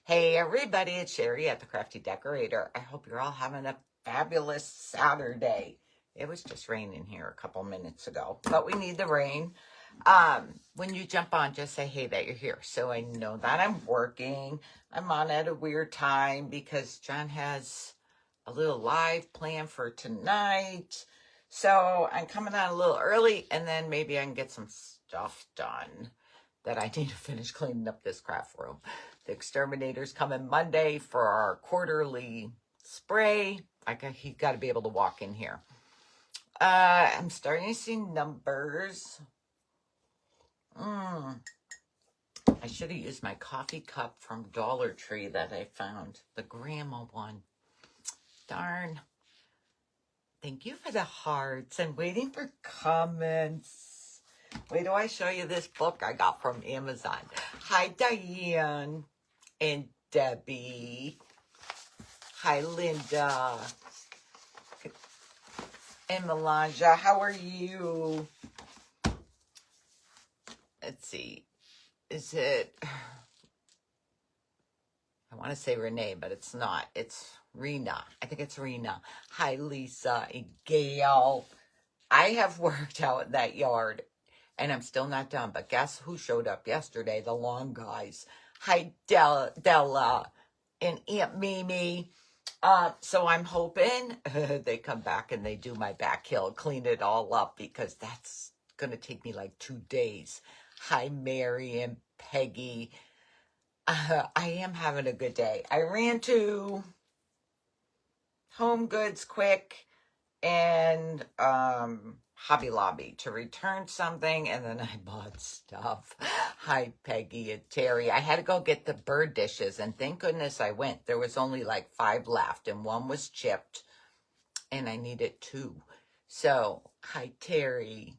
Hey everybody, it's Sherry at the Crafty Decorator. I hope you're all having a fabulous Saturday. It was just raining here a couple minutes ago, but we need the rain. When you jump on, just say, hey, that you're here. So I know that I'm working. I'm on at a weird time because John has a little live plan for tonight. So I'm coming on a little early and then maybe I can get some stuff done that I need to finish cleaning up this craft room. The exterminator's coming Monday for our quarterly spray. He's got to be able to walk in here. I'm starting to see numbers. I should have used my coffee cup from Dollar Tree that I found. The grandma one. Darn. Thank you for the hearts. I'm waiting for comments. Wait till I show you this book I got from Amazon. Hi, Diane and Debbie. Hi, Linda. And Melanja, how are you? Let's see. Is it... I want to say Renee, but it's not. It's Rena. I think it's Rena. Hi, Lisa and Gail. I have worked out in that yard, and I'm still not done. But guess who showed up yesterday? The lawn guys. Hi, Della and Aunt Mimi. So I'm hoping they come back and they do my back hill, clean it all up, because that's going to take me like 2 days. Hi, Mary and Peggy. I am having a good day. I ran to Home Goods quick and Hobby Lobby to return something, and then I bought stuff. Hi, Peggy and Terry. I had to go get the bird dishes, and thank goodness I went. There was only like 5 left, and 1 was chipped, and I needed 2. So, hi, Terry.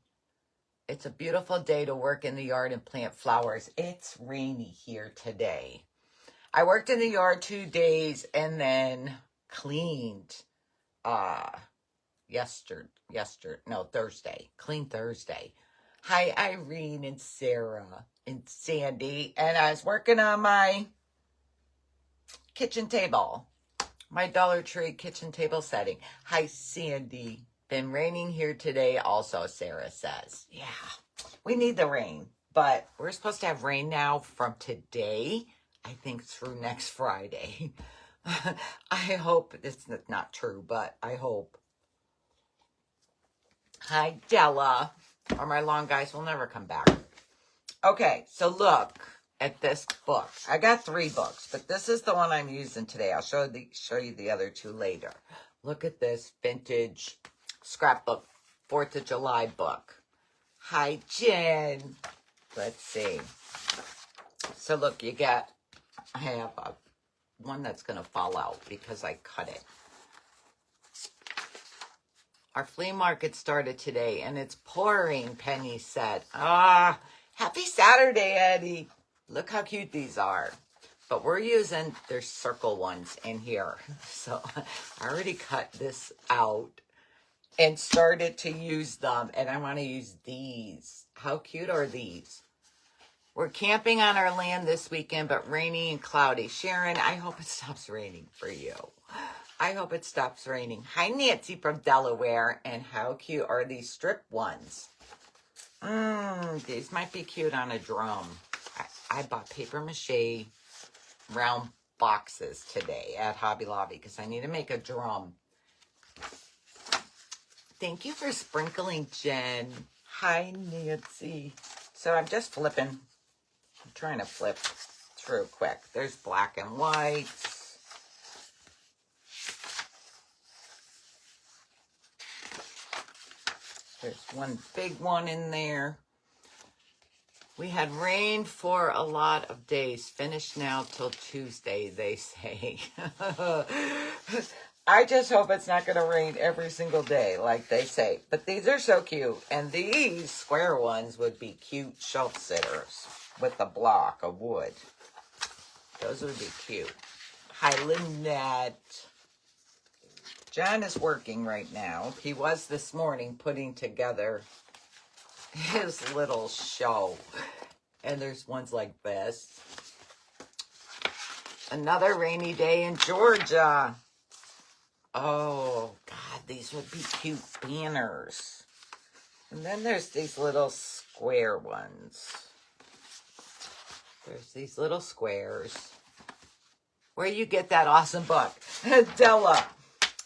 It's a beautiful day to work in the yard and plant flowers. It's rainy here today. I worked in the yard 2 days and then cleaned Thursday. Clean Thursday. Hi, Irene and Sarah and Sandy. And I was working on my kitchen table, my Dollar Tree kitchen table setting. Hi, Sandy. Been raining here today also, Sarah says. Yeah, we need the rain, but we're supposed to have rain now from today, I think, through next Friday. I hope it's not true, but I hope. Hi, Della. Or my long guys will never come back. Okay, so look at this book. I got 3 books, but this is the one I'm using today. I'll show you the other 2 later. Look at this vintage scrapbook, 4th of July book. Hi, Jen. Let's see. So look, I have one that's going to fall out because I cut it. Our flea market started today, and it's pouring, Penny said. Happy Saturday, Eddie. Look how cute these are. But we're using their circle ones in here. So I already cut this out and started to use them, and I want to use these. How cute are these? We're camping on our land this weekend, but rainy and cloudy. Sharon, I hope it stops raining for you. I hope it stops raining. Hi, Nancy from Delaware. And how cute are these strip ones? These might be cute on a drum. I bought paper mache round boxes today at Hobby Lobby because I need to make a drum. Thank you for sprinkling, Jen. Hi, Nancy. So I'm just flipping. I'm trying to flip through quick. There's black and white. There's one big one in there. We had rain for a lot of days. Finished now till Tuesday, they say. I just hope it's not going to rain every single day, like they say. But these are so cute. And these square ones would be cute shelf sitters with a block of wood. Those would be cute. Hi, Lynette. John is working right now. He was this morning putting together his little show. And there's ones like this. Another rainy day in Georgia. Oh, God, these would be cute banners. And then there's these little square ones. There's these little squares. Where you get that awesome book, Della.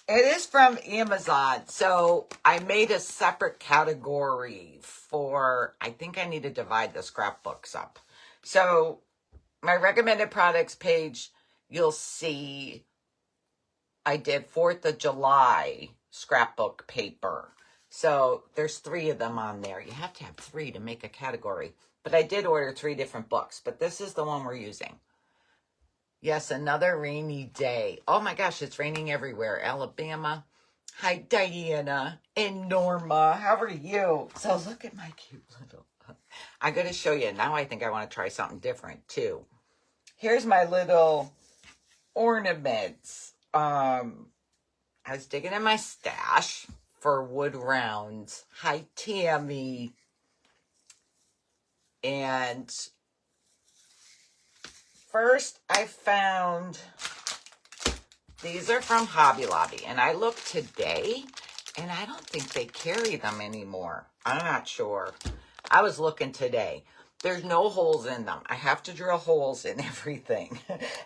It is from Amazon. So I made a separate category for, I think I need to divide the scrapbooks up. So my recommended products page, you'll see I did 4th of July scrapbook paper. So there's 3 of them on there. You have to have 3 to make a category. But I did order 3 different books. But this is the one we're using. Yes, another rainy day. Oh my gosh, it's raining everywhere. Alabama. Hi, Diana and Norma. How are you? So look at my cute little... I'm going to show you. Now I think I want to try something different too. Here's my little ornaments. I was digging in my stash for wood rounds. Hi, Tammy. And first I found, these are from Hobby Lobby. And I looked today and I don't think they carry them anymore. I'm not sure. I was looking today. There's no holes in them. I have to drill holes in everything.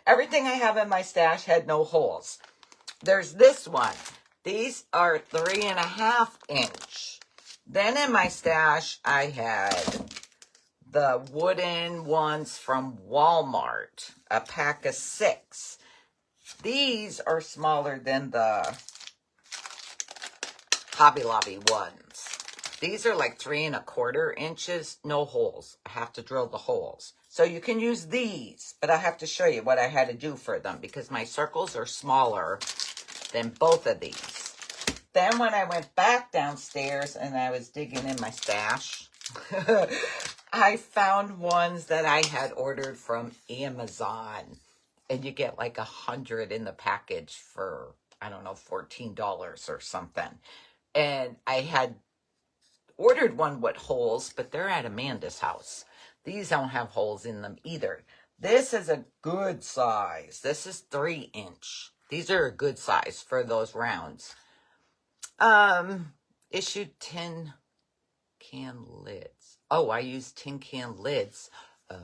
Everything I have in my stash had no holes. There's this one. These are 3.5 inch. Then in my stash, I had the wooden ones from Walmart, a pack of 6. These are smaller than the Hobby Lobby ones. These are like 3.25 inches, no holes. I have to drill the holes. So you can use these, but I have to show you what I had to do for them because my circles are smaller than both of these. Then when I went back downstairs and I was digging in my stash, I found ones that I had ordered from Amazon. And you get like 100 in the package for, I don't know, $14 or something. And I had ordered one with holes, but they're at Amanda's house. These don't have holes in them either. This is a good size. This is 3 inch. These are a good size for those rounds. Issued tin can lids. Oh, I use tin can lids.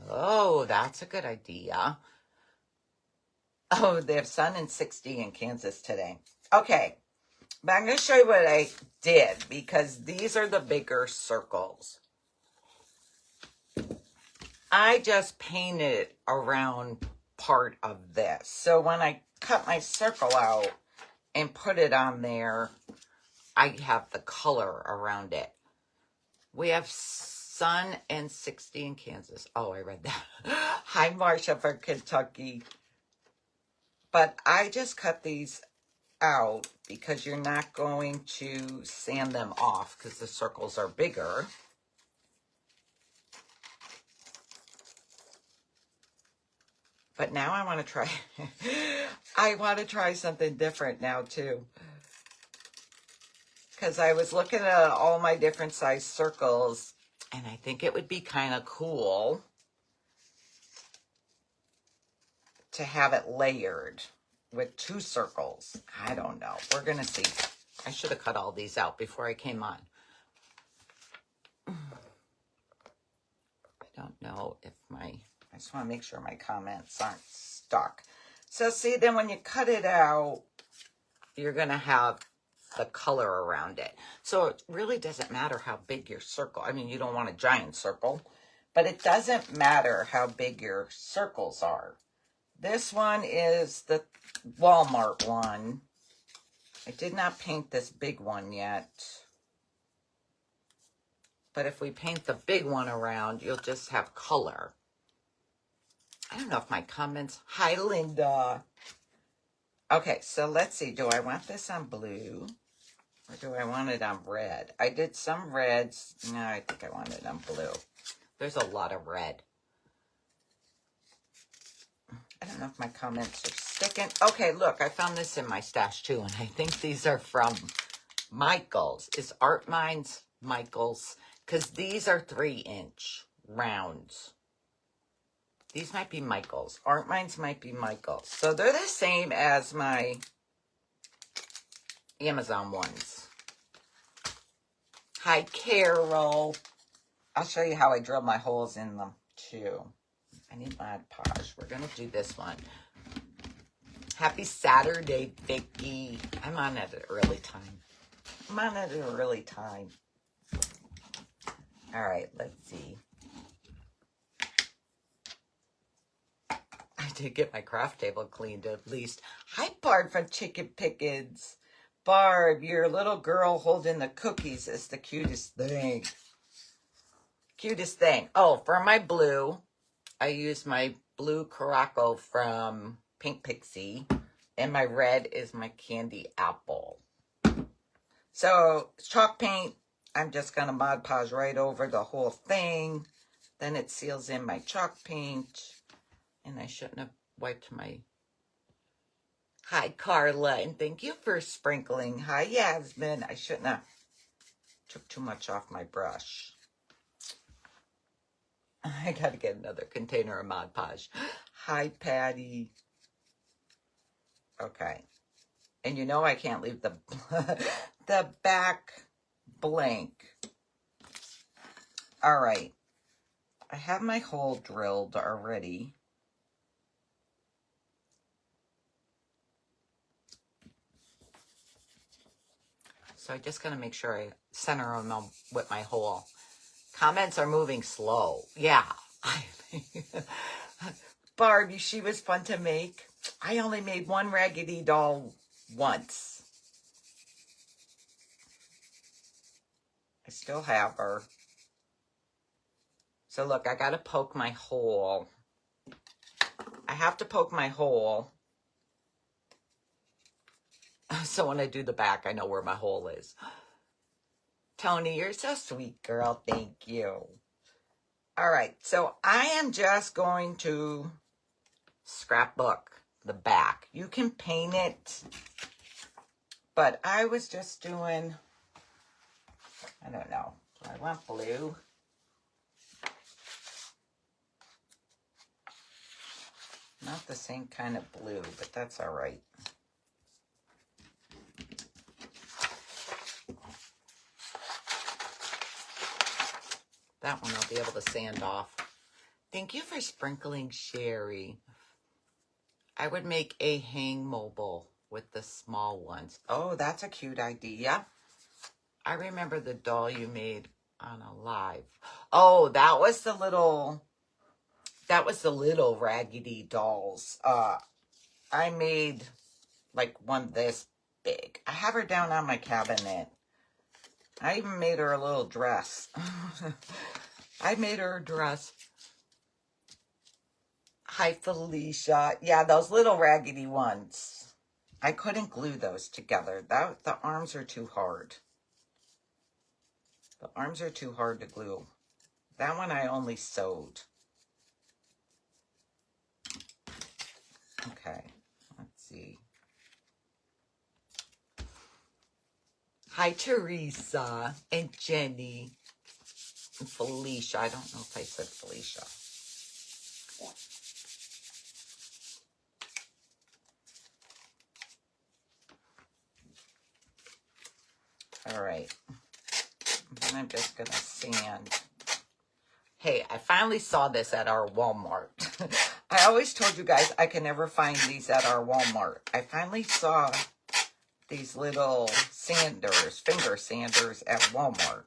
Oh, that's a good idea. Oh, they have sun and 60 in Kansas today. Okay, but I'm going to show you what I did because these are the bigger circles. I just painted around part of this. So when I cut my circle out and put it on there, I have the color around it. We have sun and 60 in Kansas. Oh, I read that. Hi, Marsha from Kentucky. But I just cut these out because you're not going to sand them off because the circles are bigger. But now I want to try, I want to try something different now too. Because I was looking at all my different size circles and I think it would be kind of cool to have it layered with 2 circles. I don't know. We're going to see. I should have cut all these out before I came on. I don't know if I just want to make sure my comments aren't stuck. So see, then when you cut it out, you're going to have the color around it. So it really doesn't matter how big your circle. I mean, you don't want a giant circle, but it doesn't matter how big your circles are. This one is the Walmart one. I did not paint this big one yet. But if we paint the big one around, you'll just have color. I don't know if my comments... Hi, Linda. Okay, so let's see. Do I want this on blue? Or do I want it on red? I did some reds. No, I think I want it on blue. There's a lot of red. I don't know if my comments are sticking. Okay, look, I found this in my stash too, and I think these are from Michael's. Is Art Minds Michael's? Because these are 3 inch rounds. These might be Michael's. Aren't mine's might be Michael's. So they're the same as my Amazon ones. Hi, Carol. I'll show you how I drill my holes in them, too. I need Mod Podge. We're going to do this one. Happy Saturday, Vicky. I'm on at an early time. All right, let's see. I did get my craft table cleaned at least. Hi, Barb from Chicken Pickens. Barb, your little girl holding the cookies is the cutest thing. Cutest thing. Oh, for my blue, I use my blue Caraco from Pink Pixie. And my red is my Candy Apple. So, chalk paint, I'm just going to Mod Podge right over the whole thing. Then it seals in my chalk paint. And I shouldn't have wiped my... Hi, Carla, and thank you for sprinkling. Hi, Yasmin. I shouldn't have took too much off my brush. I got to get another container of Mod Podge. Hi, Patty. Okay. And you know I can't leave the, the back blank. All right. I have my hole drilled already. So I just got to make sure I center them with my hole. Comments are moving slow. Yeah. Barbie, she was fun to make. I only made one Raggedy doll once. I still have her. So look, I got to poke my hole. I have to poke my hole. So when I do the back, I know where my hole is. Tony, you're so sweet, girl. Thank you. All right, so I am just going to scrapbook the back. You can paint it, but I was just doing, I don't know. I want blue. Not the same kind of blue, but that's all right. That one I'll be able to sand off. Thank you for sprinkling, Sherry. I would make a hang mobile with the small ones. Oh, that's a cute idea. I remember the doll you made on a live. Oh, that was the little Raggedy dolls. I made like one this big. I have her down on my cabinet. I even made her a little dress. I made her a dress. Hi, Felicia. Yeah, those little Raggedy ones. I couldn't glue those together. The arms are too hard. The arms are too hard to glue. That one I only sewed. Okay, let's see. Hi, Teresa and Jenny and Felicia. I don't know if I said Felicia. All right. And I'm just going to sand. Hey, I finally saw this at our Walmart. I always told you guys I can never find these at our Walmart. I finally saw these little sanders, finger sanders at Walmart.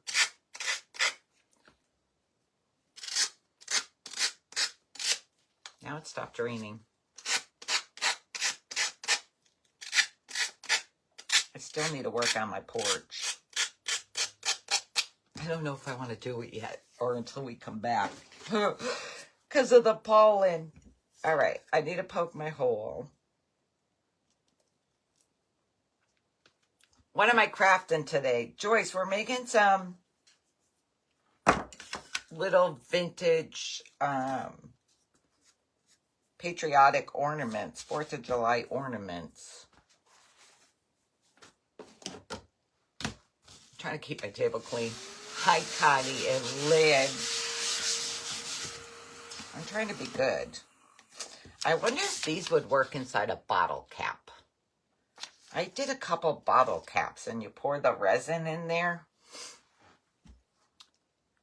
Now it stopped raining. I still need to work on my porch. I don't know if I want to do it yet or until we come back because of the pollen. All right, I need to poke my hole. What am I crafting today? Joyce, we're making some little vintage patriotic ornaments, 4th of July ornaments. I'm trying to keep my table clean. Hi, Connie and Lynn. I'm trying to be good. I wonder if these would work inside a bottle cap. I did a couple bottle caps, and you pour the resin in there.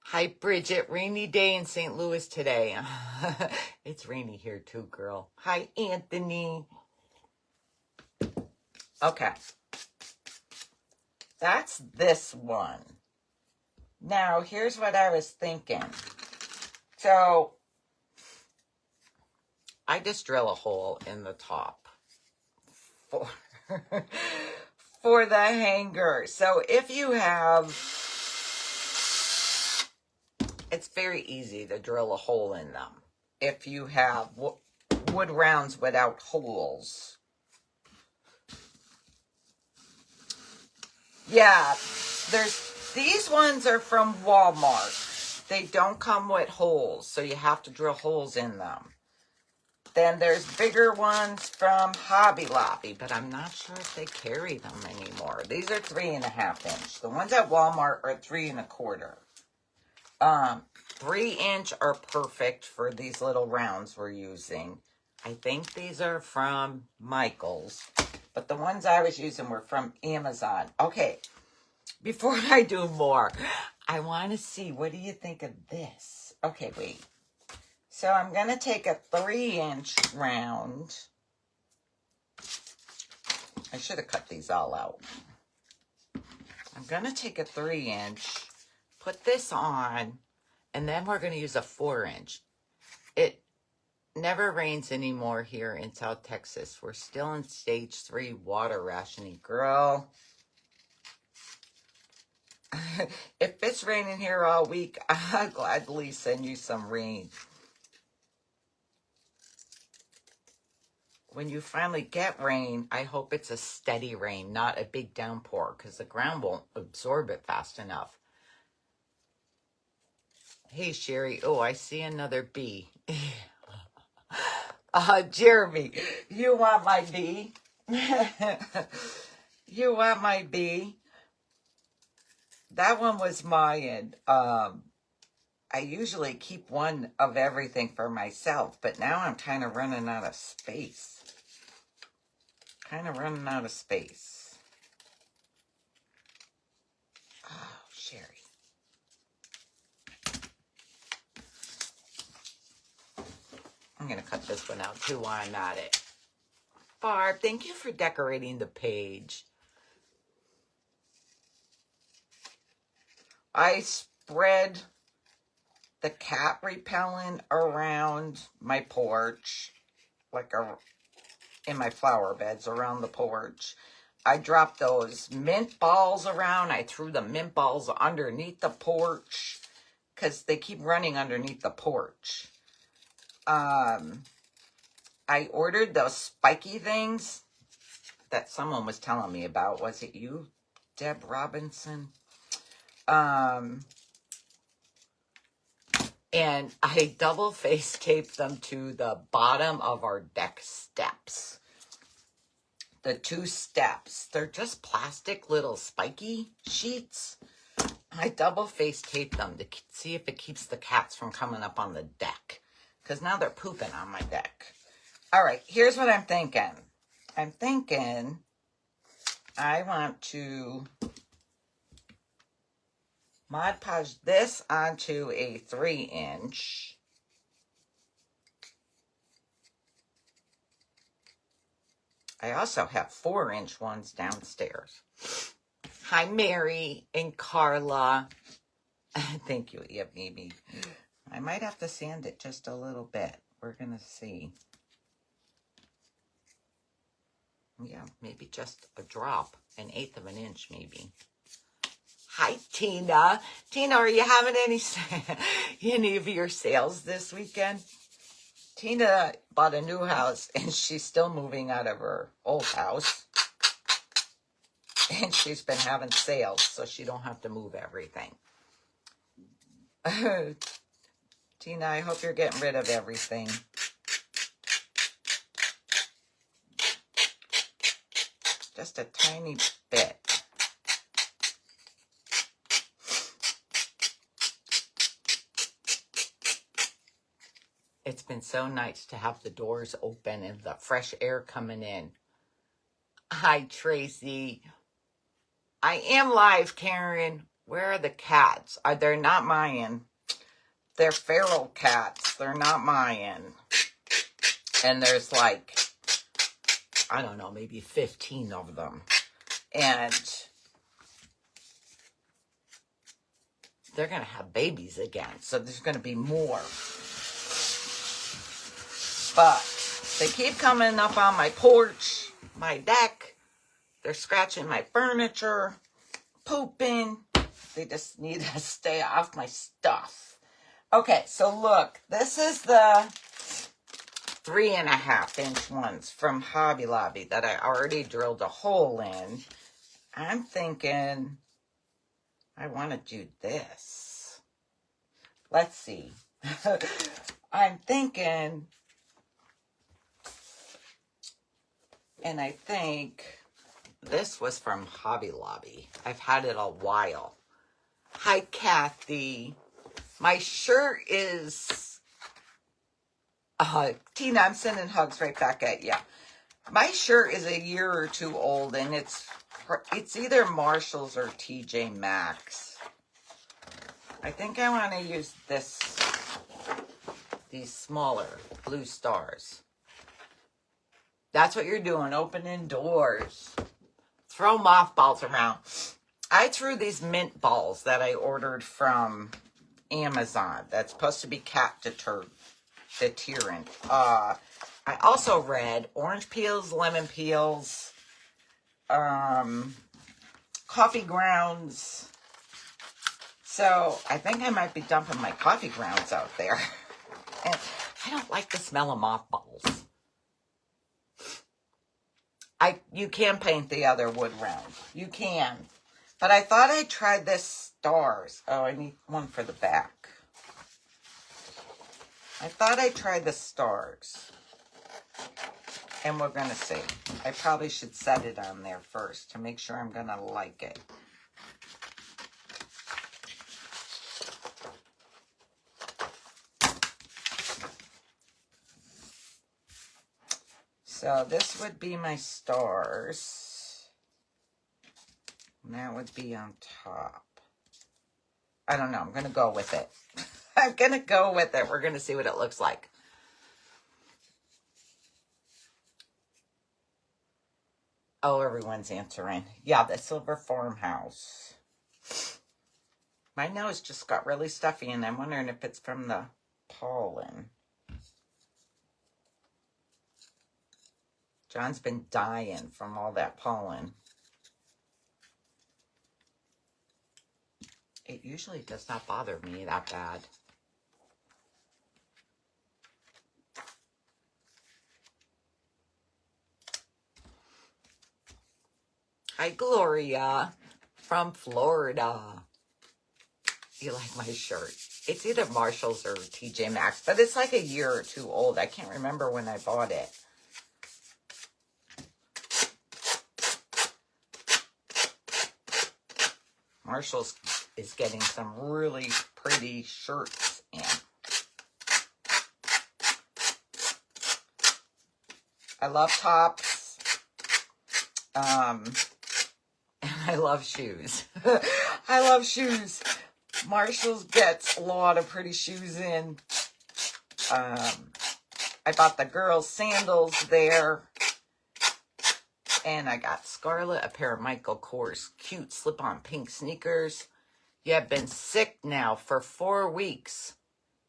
Hi, Bridget. Rainy day in St. Louis today. It's rainy here too, girl. Hi, Anthony. Okay. That's this one. Now, here's what I was thinking. So, I just drill a hole in the top for, for the hanger. So, if you have, it's very easy to drill a hole in them. If you have wood rounds without holes. Yeah, these ones are from Walmart. They don't come with holes, so you have to drill holes in them. Then there's bigger ones from Hobby Lobby, but I'm not sure if they carry them anymore. These are 3.5 inch. The ones at Walmart are 3.25. 3 inch are perfect for these little rounds we're using. I think these are from Michael's, but the ones I was using were from Amazon. Okay, before I do more, I want to see, what do you think of this? Okay, wait. So I'm going to take a 3-inch round. I should have cut these all out. I'm going to take a 3-inch, put this on, and then we're going to use a 4-inch. It never rains anymore here in South Texas. We're still in stage 3 water rationing. Girl, if it's raining here all week, I'll gladly send you some rain. When you finally get rain, I hope it's a steady rain, not a big downpour, because the ground won't absorb it fast enough. Hey, Sherry. Oh, I see another bee. Jeremy, you want my bee? You want my bee? That one was mine. I usually keep one of everything for myself, but now I'm kind of running out of space. Oh, Sherry. I'm going to cut this one out too while I'm at it. Barb, thank you for decorating the page. I spread the cat repellent around my porch, in my flower beds around the porch. I dropped those mint balls around. I threw the mint balls underneath the porch because they keep running underneath the porch. I ordered those spiky things that someone was telling me about. Was it you, Deb Robinson? And I double face taped them to the bottom of our deck steps. The 2 steps. They're just plastic little spiky sheets. I double face taped them to see if it keeps the cats from coming up on the deck. Because now they're pooping on my deck. All right, here's what I'm thinking. I'm thinking I want to Mod Podge this onto a 3-inch. I also have 4-inch ones downstairs. Hi, Mary and Carla. Thank you, Mimi. I might have to sand it just a little bit. We're going to see. Yeah, maybe just a drop, 1/8 of an inch maybe. Hi, Tina. Tina, are you having any of your sales this weekend? Tina bought a new house, and she's still moving out of her old house. And she's been having sales, so she don't have to move everything. Tina, I hope you're getting rid of everything. Just a tiny bit. It's been so nice to have the doors open and the fresh air coming in. Hi, Tracy. I am live, Karen. Where are the cats? They're not mine. They're feral cats. They're not mine. And there's like, I don't know, maybe 15 of them. And they're going to have babies again. So there's going to be more. But they keep coming up on my porch, my deck. They're scratching my furniture, pooping. They just need to stay off my stuff. Okay, so look, this is the 3.5-inch ones from Hobby Lobby that I already drilled a hole in. I'm thinking I want to do this. Let's see. I'm thinking, and I think this was from Hobby Lobby. I've had it a while. Hi, Kathy. My shirt is... Tina, I'm sending hugs right back at you. My shirt is a year or two old, and it's either Marshalls or TJ Maxx. I think I want to use these smaller blue stars. That's what you're doing, opening doors. Throw mothballs around. I threw these mint balls that I ordered from Amazon. That's supposed to be cat deterrent. I also read orange peels, lemon peels, coffee grounds. So I think I might be dumping my coffee grounds out there. And I don't like the smell of mothballs. You can paint the other wood round. You can. But I thought I'd try this stars. Oh, I need one for the back. I thought I'd try the stars. And we're going to see. I probably should set it on there first to make sure I'm going to like it. So this would be my stars. And that would be on top. I don't know. I'm going to go with it. I'm going to go with it. We're going to see what it looks like. Oh, everyone's answering. Yeah, the silver farmhouse. My nose just got really stuffy, and I'm wondering if it's from the pollen. John's been dying from all that pollen. It usually does not bother me that bad. Hi, Gloria from Florida. You like my shirt? It's either Marshalls or TJ Maxx, but it's like a year or two old. I can't remember when I bought it. Marshalls is getting some really pretty shirts in. I love tops. And I love shoes. I love shoes. Marshalls gets a lot of pretty shoes in. I bought the girls' sandals there. And I got Scarlett a pair of Michael Kors cute slip-on pink sneakers. You have been sick now for 4 weeks.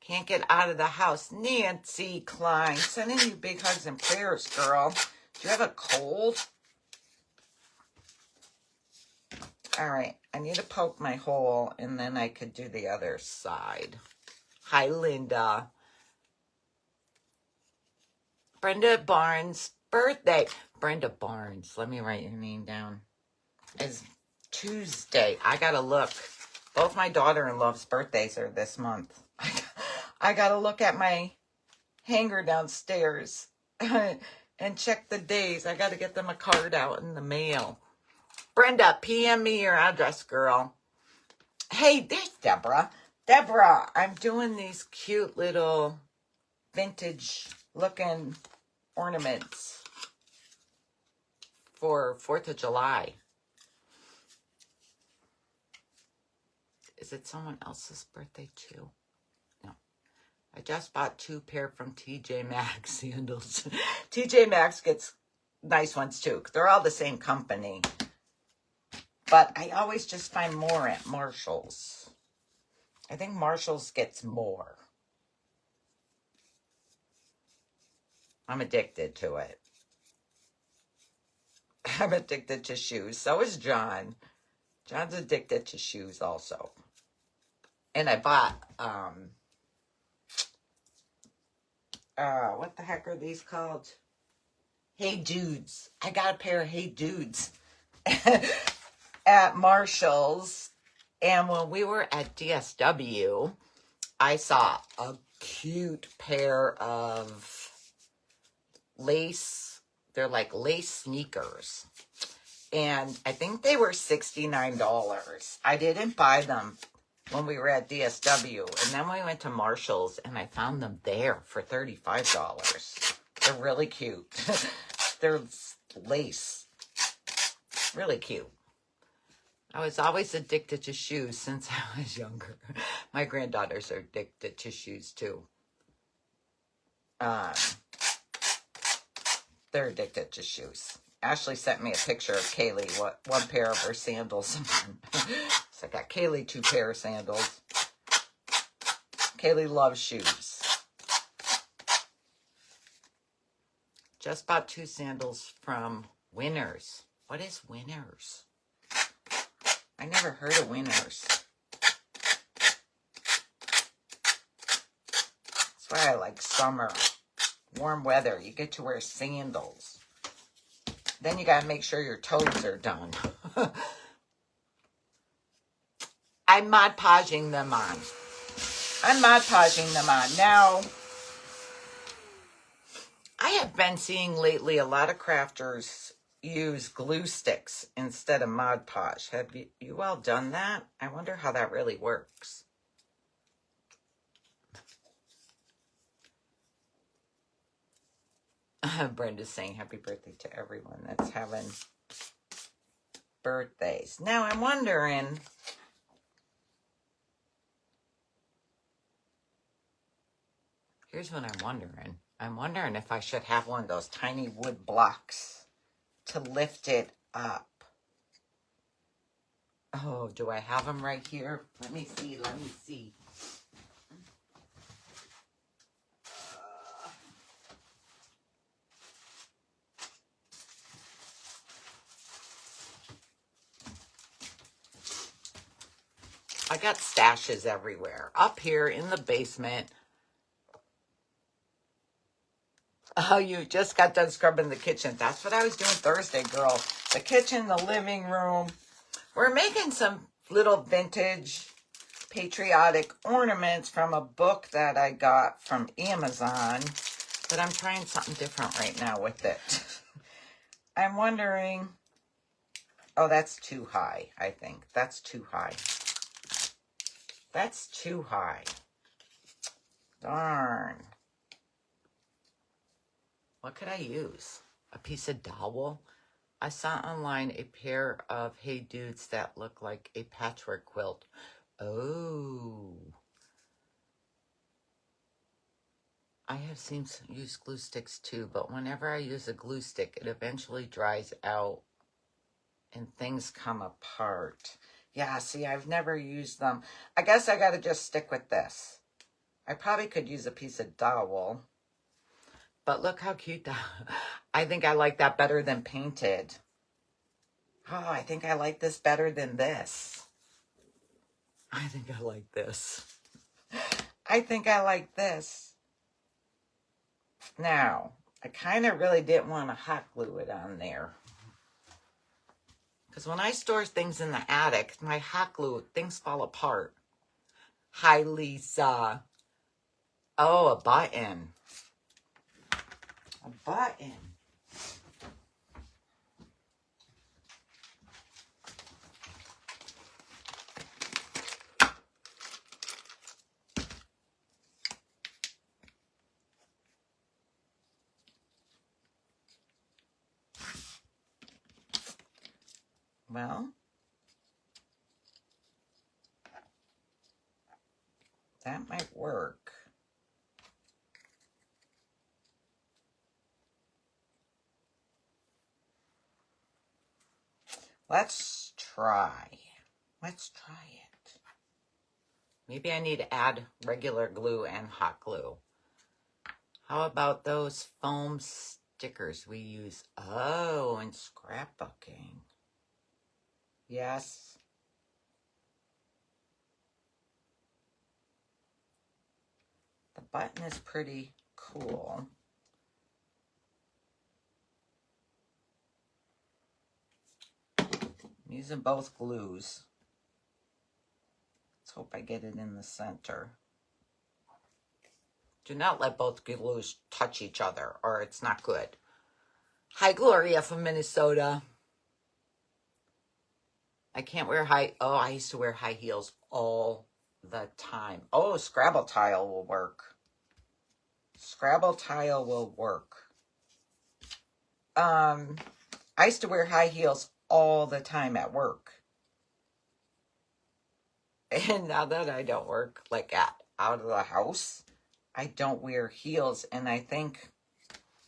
Can't get out of the house. Nancy Klein, sending you big hugs and prayers, girl. Do you have a cold? All right, I need to poke my hole, and then I could do the other side. Hi, Linda. Brenda Barnes' birthday. Brenda Barnes, let me write your name down. It's Tuesday. I gotta look. Both my daughter-in-law's birthdays are this month. I gotta look at my hanger downstairs and check the days. I gotta get them a card out in the mail. Brenda, PM me your address, girl. Hey, there's Deborah. Deborah, I'm doing these cute little vintage looking ornaments for 4th of July. Is it someone else's birthday too? No. I just bought 2 pair from TJ Maxx sandals. TJ Maxx gets nice ones too. They're all the same company. But I always just find more at Marshall's. I think Marshall's gets more. I'm addicted to it. I'm addicted to shoes. So is John. John's addicted to shoes also. And I bought, what the heck are these called? Hey Dudes. I got a pair of Hey Dudes at Marshall's. And when we were at DSW, I saw a cute pair of lace. They're like lace sneakers. And I think they were $69. I didn't buy them when we were at DSW. And then we went to Marshall's and I found them there for $35. They're really cute. They're lace. Really cute. I was always addicted to shoes since I was younger. My granddaughters are addicted to shoes too. They're addicted to shoes. Ashley sent me a picture of Kaylee, one pair of her sandals. So I got Kaylee 2 pair of sandals. Kaylee loves shoes. Just bought 2 sandals from Winners. What is Winners? I never heard of Winners. That's why I like summer. Warm weather. You get to wear sandals. Then you got to make sure your toes are done. I'm Mod Podging them on. Now, I have been seeing lately a lot of crafters use glue sticks instead of Mod Podge. Have you all done that? I wonder how that really works. Brenda's saying happy birthday to everyone that's having birthdays. Now I'm wondering, here's what I'm wondering. I'm wondering if I should have one of those tiny wood blocks to lift it up. Oh, do I have them right here? Let me see. I got stashes everywhere. Up here in the basement. Oh, you just got done scrubbing the kitchen. That's what I was doing Thursday, girl. The kitchen, the living room. We're making some little vintage patriotic ornaments from a book that I got from Amazon. But I'm trying something different right now with it. I'm wondering... Oh, that's too high, I think. That's too high. That's too high. Darn. What could I use? A piece of dowel? I saw online a pair of Hey Dudes that look like a patchwork quilt. Oh. I have seen use glue sticks too, but whenever I use a glue stick, it eventually dries out and things come apart. Yeah, see, I've never used them. I guess I got to just stick with this. I probably could use a piece of dowel. But look how cute that. I think I like that better than painted. Oh, I think I like this better than this. I think I like this. I think I like this. Now, I kind of really didn't want to hot glue it on there. Because when I store things in the attic, my hot glue, things fall apart. Hi, Lisa. Oh, a button. A button. Well, that might work. Let's try. Let's try it. Maybe I need to add regular glue and hot glue. How about those foam stickers we use? Oh, in scrapbooking. Yes. The button is pretty cool. I'm using both glues. Let's hope I get it in the center. Do not let both glues touch each other or it's not good. Hi, Gloria from Minnesota. I can't wear I used to wear high heels all the time. Oh, Scrabble tile will work. Scrabble tile will work. I used to wear high heels all the time at work. And now that I don't work like out of the house, I don't wear heels, and I think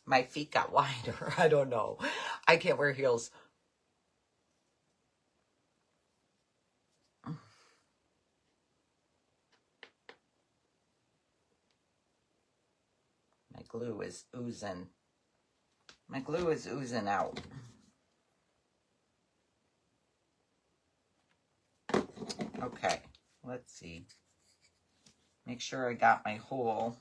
my feet got wider. I don't know. I can't wear heels. My glue is oozing. My glue is oozing out. Okay, let's see. Make sure I got my hole.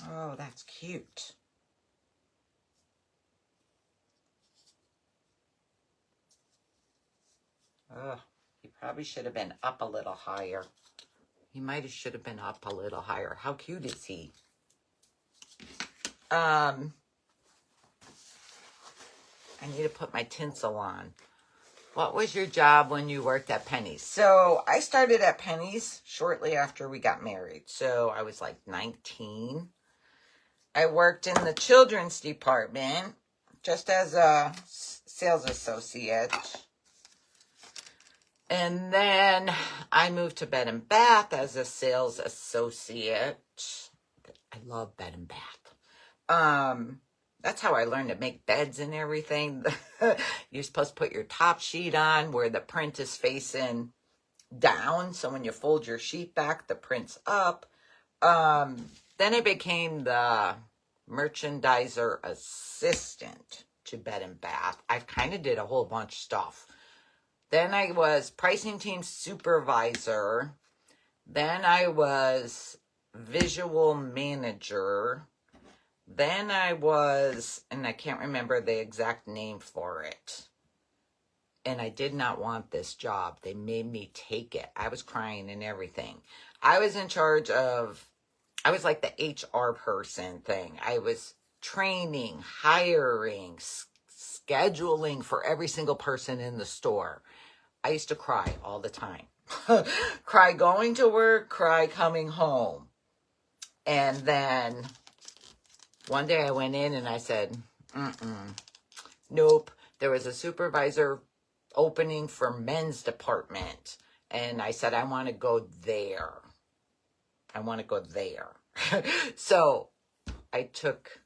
Oh, that's cute. Oh, he probably should have been up a little higher. He might have should have been up a little higher. How cute is he? I need to put my tinsel on. What was your job when you worked at Penny's? So I started at Penny's shortly after we got married. So I was like 19. I worked in the children's department just as a sales associate. And then I moved to Bed and Bath as a sales associate. I love Bed and Bath. That's how I learned to make beds and everything. You're supposed to put your top sheet on where the print is facing down. So when you fold your sheet back, the print's up. Then I became the merchandiser assistant to Bed and Bath. I kind of did a whole bunch of stuff. Then I was pricing team supervisor. Then I was visual manager. Then I was, and I can't remember the exact name for it. And I did not want this job. They made me take it. I was crying and everything. I was in charge of, I was like the HR person thing. I was training, hiring, scheduling for every single person in the store. I used to cry all the time. Cry going to work, cry coming home. And then one day I went in and I said, nope. There was a supervisor opening for men's department. And I said, I want to go there. I want to go there. So I took,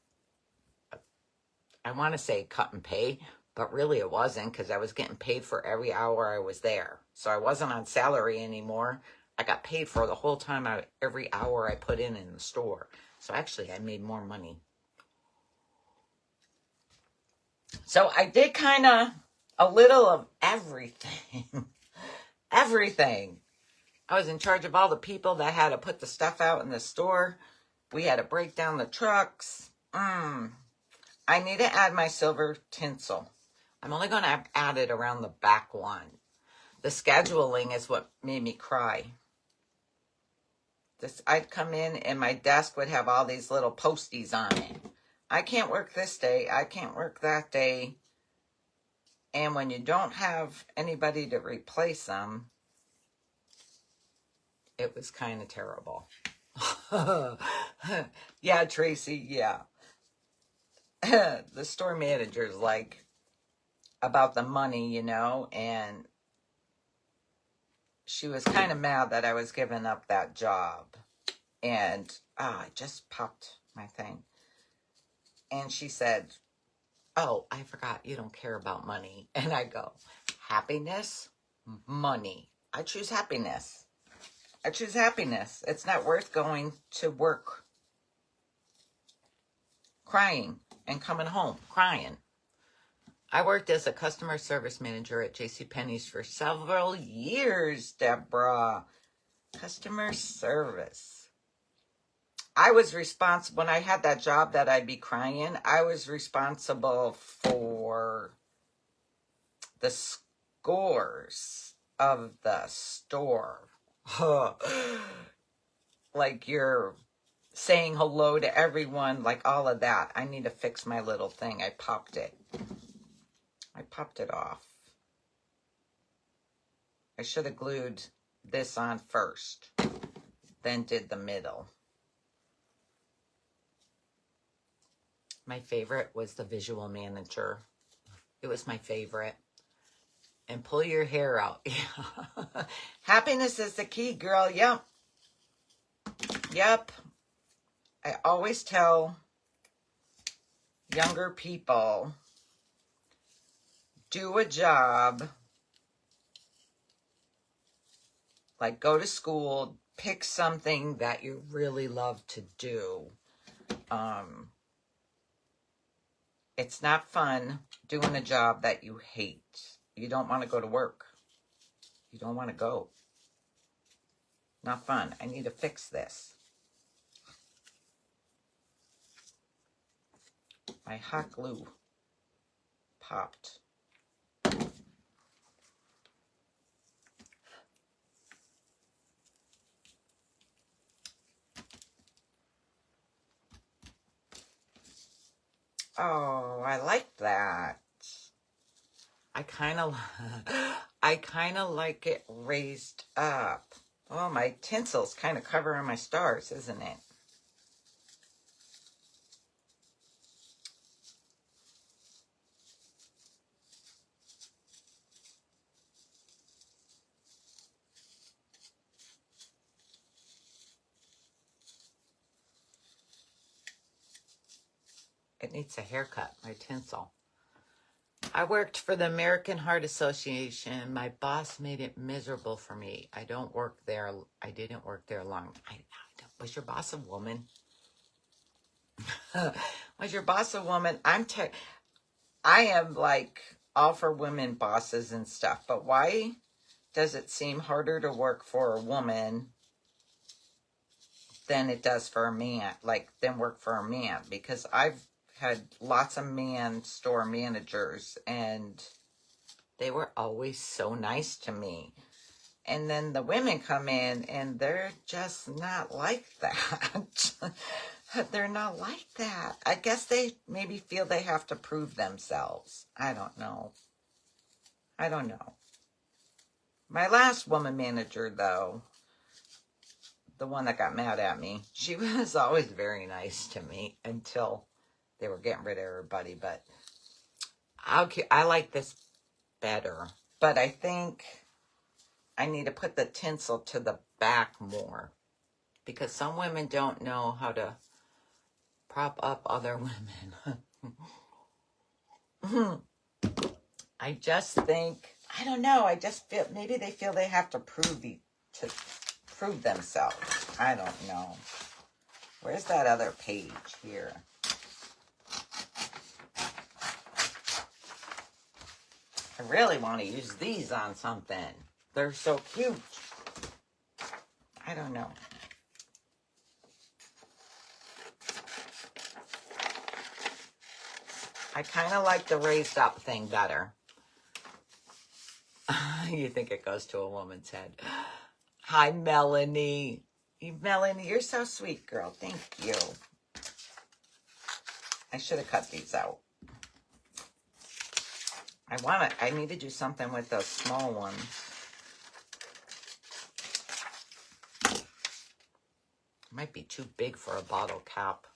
I want to say cut and pay, but really it wasn't because I was getting paid for every hour I was there. So I wasn't on salary anymore. I got paid for the whole time, every hour I put in the store. So actually I made more money. So I did kind of a little of everything. Everything. I was in charge of all the people that had to put the stuff out in the store. We had to break down the trucks. I need to add my silver tinsel. I'm only going to add it around the back one. The scheduling is what made me cry. I'd come in and my desk would have all these little posties on it. I can't work this day. I can't work that day. And when you don't have anybody to replace them, it was kind of terrible. Yeah, Tracy, yeah. The store manager's like about the money, and she was kind of mad that I was giving up that job. And I just popped my thing. And she said, "Oh, I forgot you don't care about money." And I go, "Happiness, money. I choose happiness. I choose happiness. It's not worth going to work crying and coming home crying." I worked as a customer service manager at JCPenney's for several years, Deborah. Customer service. I was responsible, when I had that job that I'd be crying, I was responsible for the scores of the store. Like you're saying hello to everyone, like all of that. I need to fix my little thing. I popped it off. I should have glued this on first, then did the middle. My favorite was the visual manager. It was my favorite. And pull your hair out. Happiness is the key, girl. Yep. I always tell younger people, do a job, like go to school, pick something that you really love to do. It's not fun doing a job that you hate. You don't want to go to work. You don't want to go. Not fun. I need to fix this. My hot glue popped. Oh, I like that. I kind of like it raised up. Oh, my tinsel's kind of covering my stars, isn't it? It needs a haircut, my tinsel. I worked for the American Heart Association. My boss made it miserable for me. I didn't work there long. Was your boss a woman? Was your boss a woman? I am like all for women bosses and stuff, but why does it seem harder to work for a woman than it does for a man, than work for a man? Because I've had lots of man store managers and they were always so nice to me. And then the women come in and they're just not like that. They're not like that. I guess they maybe feel they have to prove themselves. I don't know. My last woman manager, though, the one that got mad at me, she was always very nice to me until they were getting rid of everybody. But I like this better. But I think I need to put the tinsel to the back more, because some women don't know how to prop up other women. I just think, I don't know, I just feel maybe they feel they have to prove themselves. I don't know. Where's that other page here? I really want to use these on something. They're so cute. I don't know. I kind of like the raised up thing better. You think it goes to a woman's head. Hi, Melanie. Melanie, you're so sweet, girl. Thank you. I should have cut these out. I need to do something with those small ones. Might be too big for a bottle cap.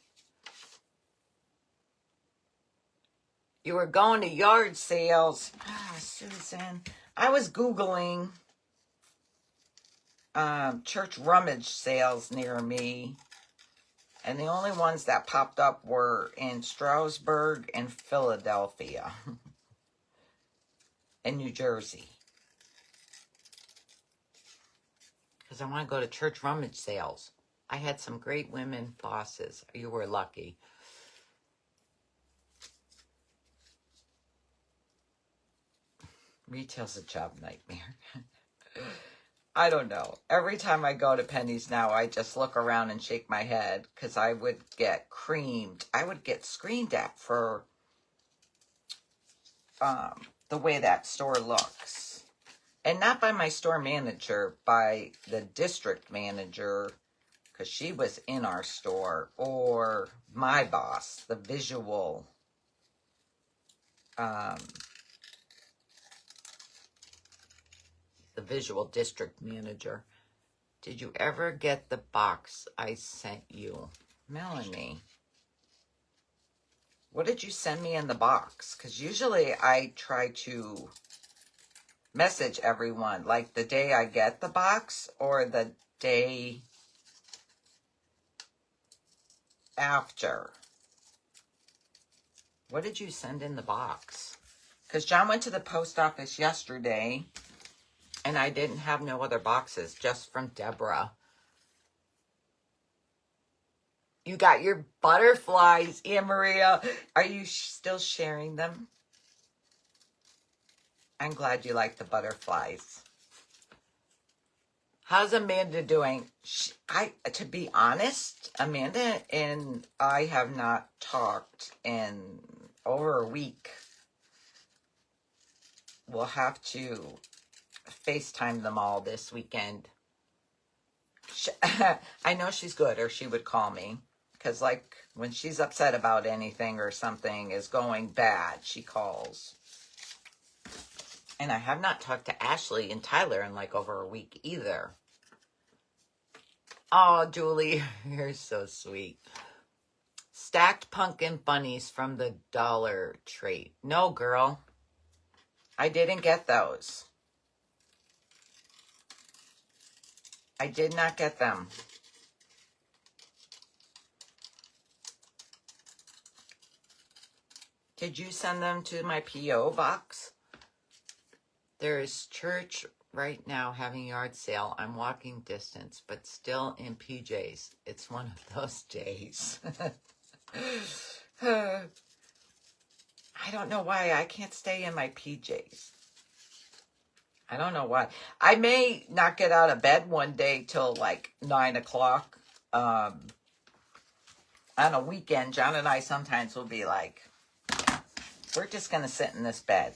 You were going to yard sales. Ah, Susan. I was Googling church rummage sales near me. And the only ones that popped up were in Stroudsburg and Philadelphia and New Jersey. Because I want to go to church rummage sales. I had some great women bosses. You were lucky. Retail's a job nightmare. I don't know. Every time I go to Penny's now, I just look around and shake my head because I would get creamed. I would get screamed at for the way that store looks. And not by my store manager, by the district manager, because she was in our store, or my boss, the visual district manager. Did you ever get the box I sent you? Melanie, what did you send me in the box? Because usually I try to message everyone, like the day I get the box or the day after. What did you send in the box? Because John went to the post office yesterday and I didn't have no other boxes, just from Deborah. You got your butterflies, Ann Maria. Are you still sharing them? I'm glad you like the butterflies. How's Amanda doing? To be honest, Amanda and I have not talked in over a week. We'll have to FaceTime them all this weekend. I know she's good, or she would call me. Because, like, when she's upset about anything or something is going bad, she calls. And I have not talked to Ashley and Tyler in, like, over a week either. Oh, Julie, you're so sweet. Stacked pumpkin bunnies from the Dollar Tree. No, girl. I didn't get those. I did not get them. Did you send them to my P.O. box? There is church right now having yard sale. I'm walking distance, but still in PJs. It's one of those days. I don't know why I can't stay in my PJs. I don't know why. I may not get out of bed one day till like 9 o'clock. On a weekend, John and I sometimes will be like, we're just going to sit in this bed.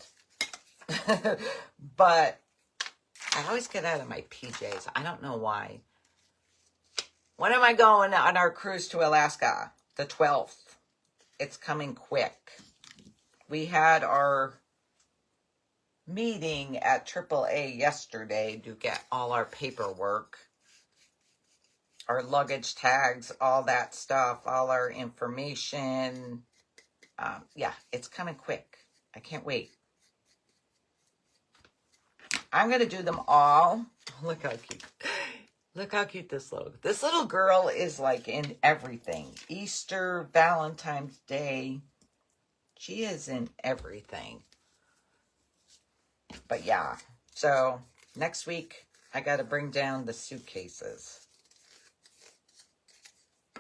But I always get out of my PJs. I don't know why. When am I going on our cruise to Alaska? The 12th. It's coming quick. We had our meeting at AAA yesterday to get all our paperwork, our luggage tags, all that stuff, all our information. Yeah, it's coming quick. I can't wait. I'm going to do them all. Look how cute. Look how cute this looks. This little girl is like in everything. Easter, Valentine's Day. She is in everything. But yeah. So next week, I got to bring down the suitcases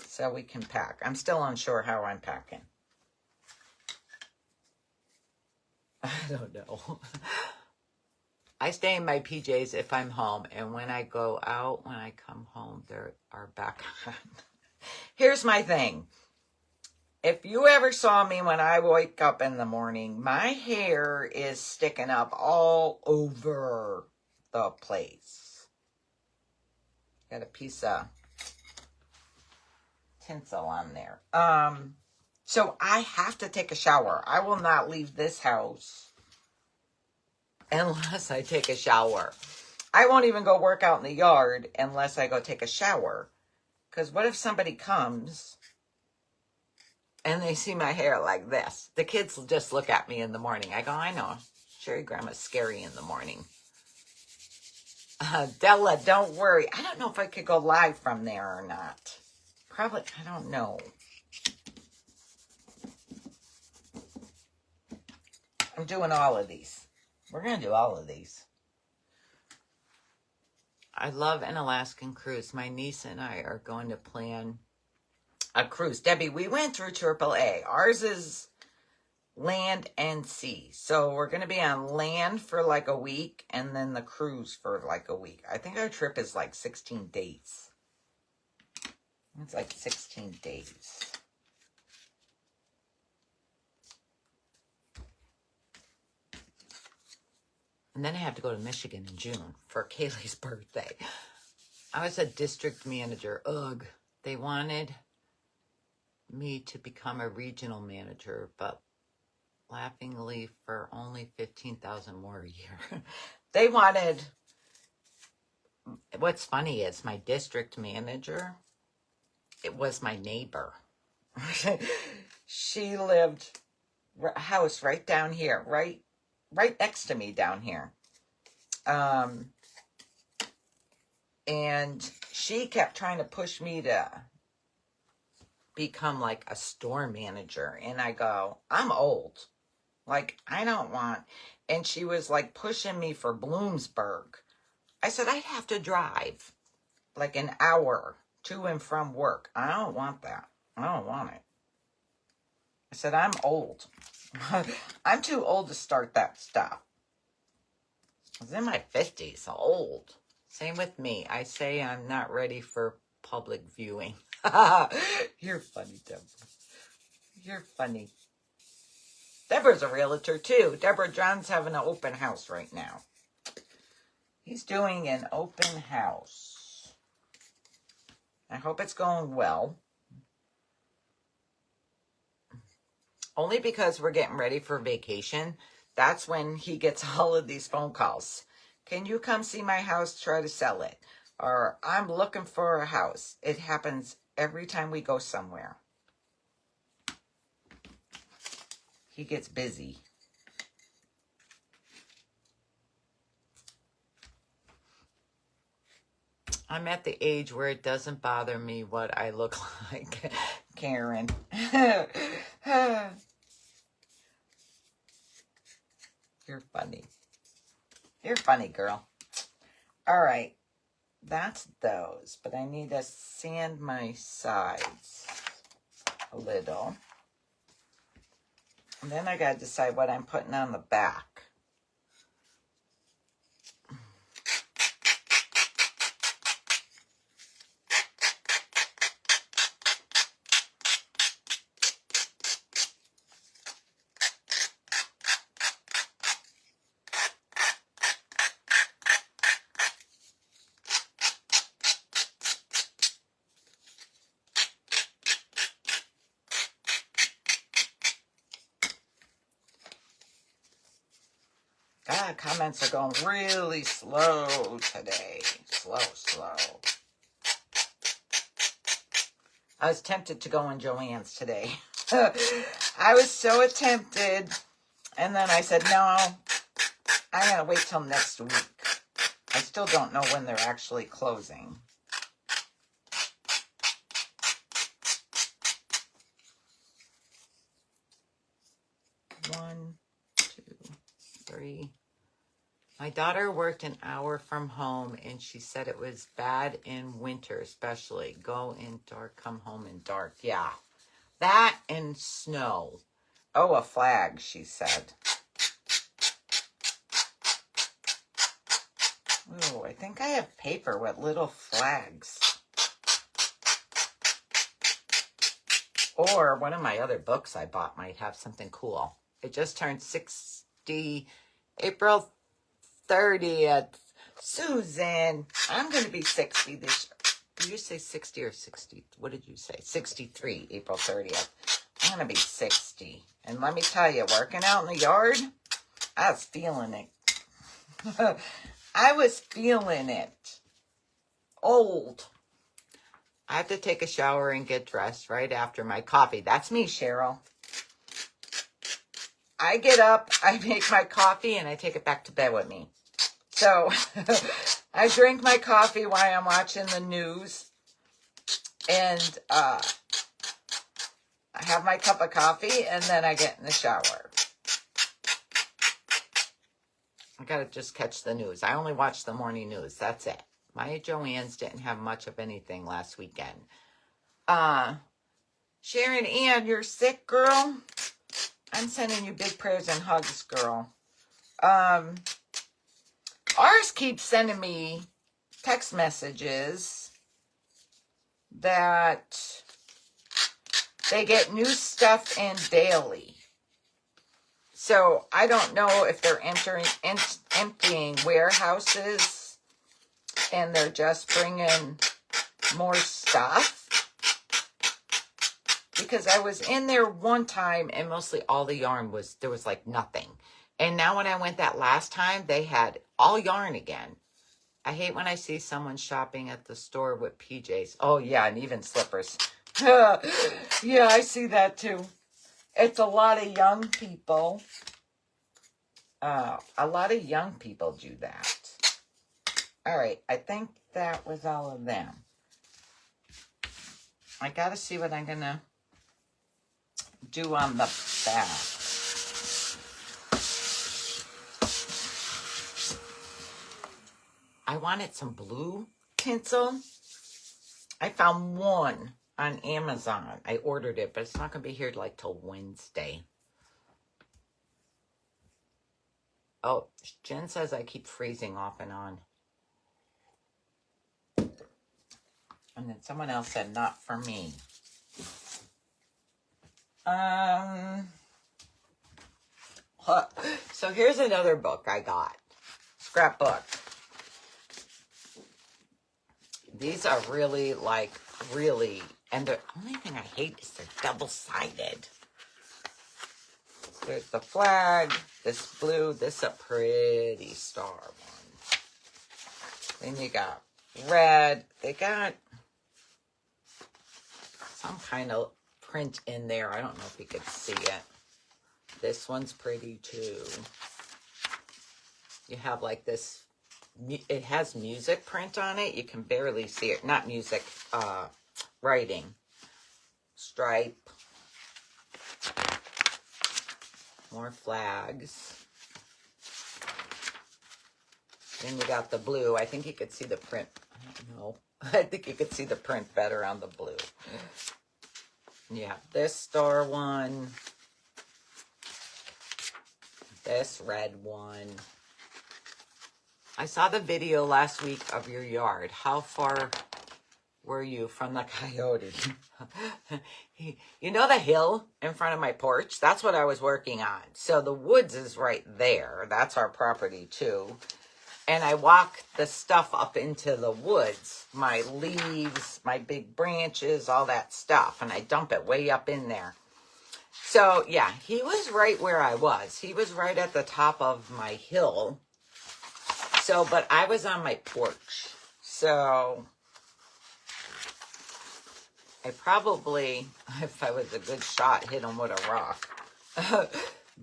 so we can pack. I'm still unsure how I'm packing. I don't know. I stay in my PJs if I'm home, and when I go out, when I come home, they are back on. Here's my thing. If you ever saw me when I wake up in the morning, my hair is sticking up all over the place. Got a piece of tinsel on there. So I have to take a shower. I will not leave this house unless I take a shower. I won't even go work out in the yard unless I go take a shower. Because what if somebody comes and they see my hair like this? The kids will just look at me in the morning. I go, I know, Sherry Grandma's scary in the morning. Della, don't worry. I don't know if I could go live from there or not. Probably, I don't know. I'm doing all of these. We're going to do all of these. I love an Alaskan cruise. My niece and I are going to plan a cruise. Debbie, we went through AAA. Ours is land and sea. So we're going to be on land for like a week and then the cruise for like a week. I think our trip is like 16 days. It's like 16 days. And then I have to go to Michigan in June for Kaylee's birthday. I was a district manager. Ugh. They wanted me to become a regional manager, but laughingly for only $15,000 more a year. They wanted, what's funny is my district manager, it was my neighbor. She lived house right down here, right next to me down here. And she kept trying to push me to become like a store manager. And I go, I'm old. Like, I don't want. And she was like pushing me for Bloomsburg. I said, I'd have to drive like an hour to and from work. I don't want that. I don't want it. I said, I'm old. I'm too old to start that stuff. I was in my 50s, old. Same with me. I say I'm not ready for public viewing. You're funny, Deborah. You're funny. Deborah's a realtor, too. Deborah John's having an open house right now. He's doing an open house. I hope it's going well. Only because we're getting ready for vacation. That's when he gets all of these phone calls. Can you come see my house, try to sell it? Or I'm looking for a house. It happens every time we go somewhere. He gets busy. I'm at the age where it doesn't bother me what I look like, Karen. You're funny. You're funny, girl. All right. That's those. But I need to sand my sides a little. And then I got to decide what I'm putting on the back. God, comments are going really slow today. Slow. I was tempted to go in Joann's today. I was so tempted. And then I said, no, I'm going to wait till next week. I still don't know when they're actually closing. One, two, three. My daughter worked an hour from home, and she said it was bad in winter, especially. Go in dark, come home in dark. Yeah, that and snow. Oh, a flag, she said. Oh, I think I have paper with little flags. Or one of my other books I bought might have something cool. It just turned 60, April 30th. Susan, I'm going to be 60 this year. Did you say 60 or 60? What did you say? 63, April 30th. I'm going to be 60. And let me tell you, working out in the yard, I was feeling it. I was feeling it. Old. I have to take a shower and get dressed right after my coffee. That's me, Cheryl. I get up, I make my coffee, and I take it back to bed with me. So I drink my coffee while I'm watching the news. And I have my cup of coffee, and then I get in the shower. I got to just catch the news. I only watch the morning news. That's it. My Joanne's didn't have much of anything last weekend. Sharon Ann, you're sick, girl? I'm sending you big prayers and hugs, girl. Ours keeps sending me text messages that they get new stuff in daily. So I don't know if they're emptying warehouses and they're just bringing more stuff. Because I was in there one time and mostly all the yarn there was like nothing. And now when I went that last time, they had all yarn again. I hate when I see someone shopping at the store with PJs. Oh yeah, and even slippers. Yeah, I see that too. It's a lot of young people. A lot of young people do that. All right, I think that was all of them. I got to see what I'm going to do on the back. I wanted some blue tinsel. I found one on Amazon. I ordered it, but it's not going to be here like till Wednesday. Oh, Jen says I keep freezing off and on. And then someone else said, not for me. So here's another book I got. Scrapbook. These are really, and the only thing I hate is they're double-sided. There's the flag, this blue, this a pretty star one. Then you got red. They got some kind of print in there. I don't know if you could see it. This one's pretty too. You have like this, it has music print on it. You can barely see it. Not music, writing. Stripe. More flags. Then you got the blue. I think you could see the print. I don't know. I think you could see the print better on the blue. Yeah, this star one. This red one. I saw the video last week of your yard. How far were you from the coyote? You know the hill in front of my porch? That's what I was working on. So the woods is right there. That's our property too. And I walk the stuff up into the woods. My leaves, my big branches, all that stuff. And I dump it way up in there. So yeah, he was right where I was. He was right at the top of my hill. So, but I was on my porch. So I probably, if I was a good shot, hit him with a rock.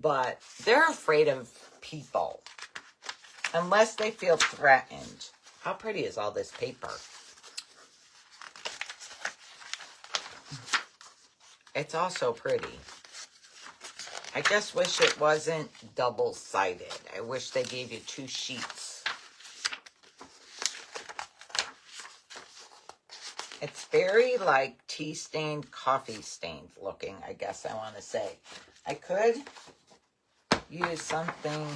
But they're afraid of people. Unless they feel threatened. How pretty is all this paper? It's also pretty. I just wish it wasn't double-sided. I wish they gave you 2 sheets. It's very like tea-stained, coffee-stained looking, I guess I want to say. I could use something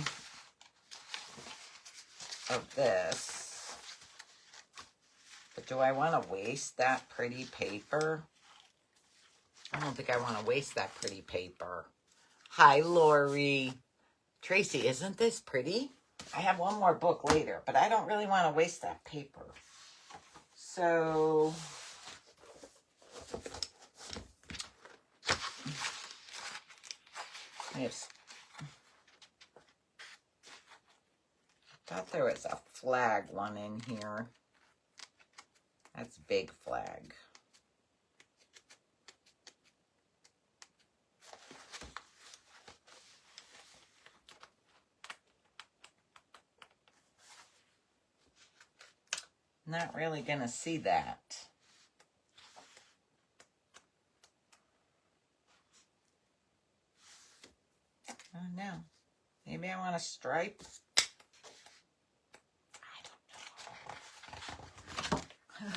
of this. But do I want to waste that pretty paper? I don't think I want to waste that pretty paper. Hi, Lori. Tracy, isn't this pretty? I have one more book later, but I don't really want to waste that paper. So I thought there was a flag one in here. That's big flag. not really going to see that. Oh, no. Maybe I want a stripe.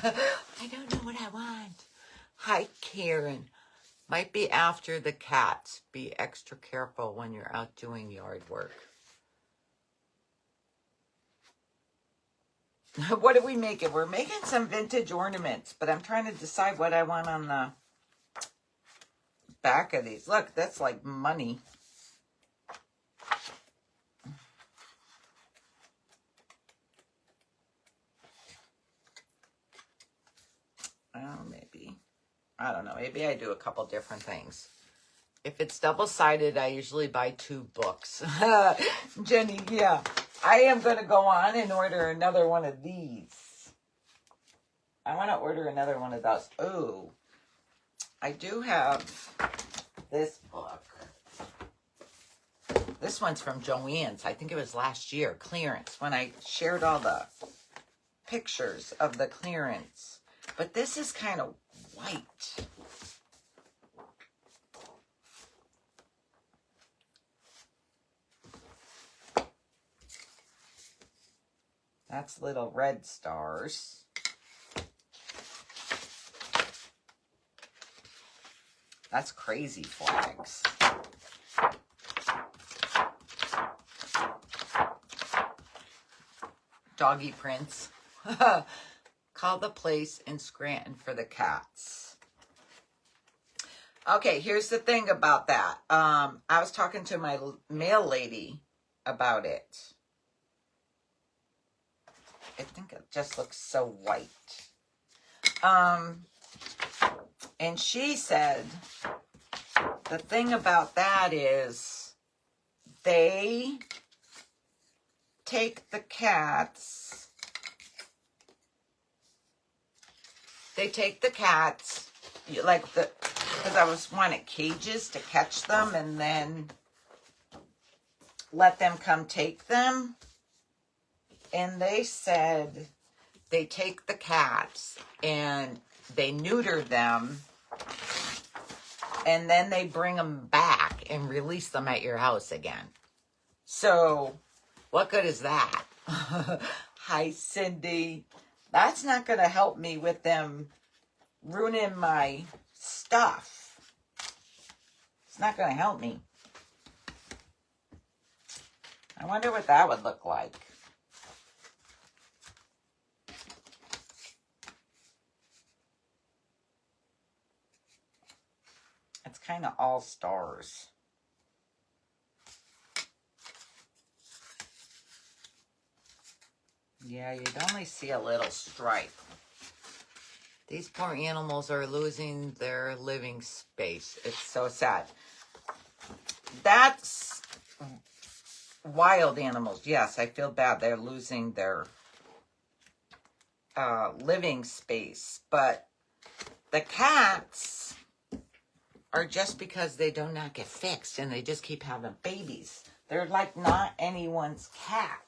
I don't know what I want. Hi, Karen. Might be after the cats. Be extra careful when you're out doing yard work. What are we making? We're making some vintage ornaments, but I'm trying to decide what I want on the back of these. Look, that's like money. Oh, maybe. I don't know. Maybe I do a couple different things. If it's double-sided, I usually buy 2 books. Jenny, yeah. I am going to go on and order another one of these. I want to order another one of those. Oh, I do have this book. This one's from Joann's. I think it was last year, clearance, when I shared all the pictures of the clearance. But this is kind of white. That's little red stars. That's crazy flags. Doggy prints. Call the place in Scranton for the cats. Okay, here's the thing about that. I was talking to my mail lady about it. I think it just looks so white. And she said the thing about that is they take the cats. Like because I was wanting cages to catch them and then let them come take them. And they said they take the cats and they neuter them and then they bring them back and release them at your house again. So what good is that? Hi, Cindy. That's not going to help me with them ruining my stuff. It's not going to help me. I wonder what that would look like. It's kind of all stars. Yeah, you'd only see a little stripe. These poor animals are losing their living space. It's so sad. That's wild animals. Yes, I feel bad. They're losing their living space. But the cats are just because they do not get fixed and they just keep having babies. They're like not anyone's cats.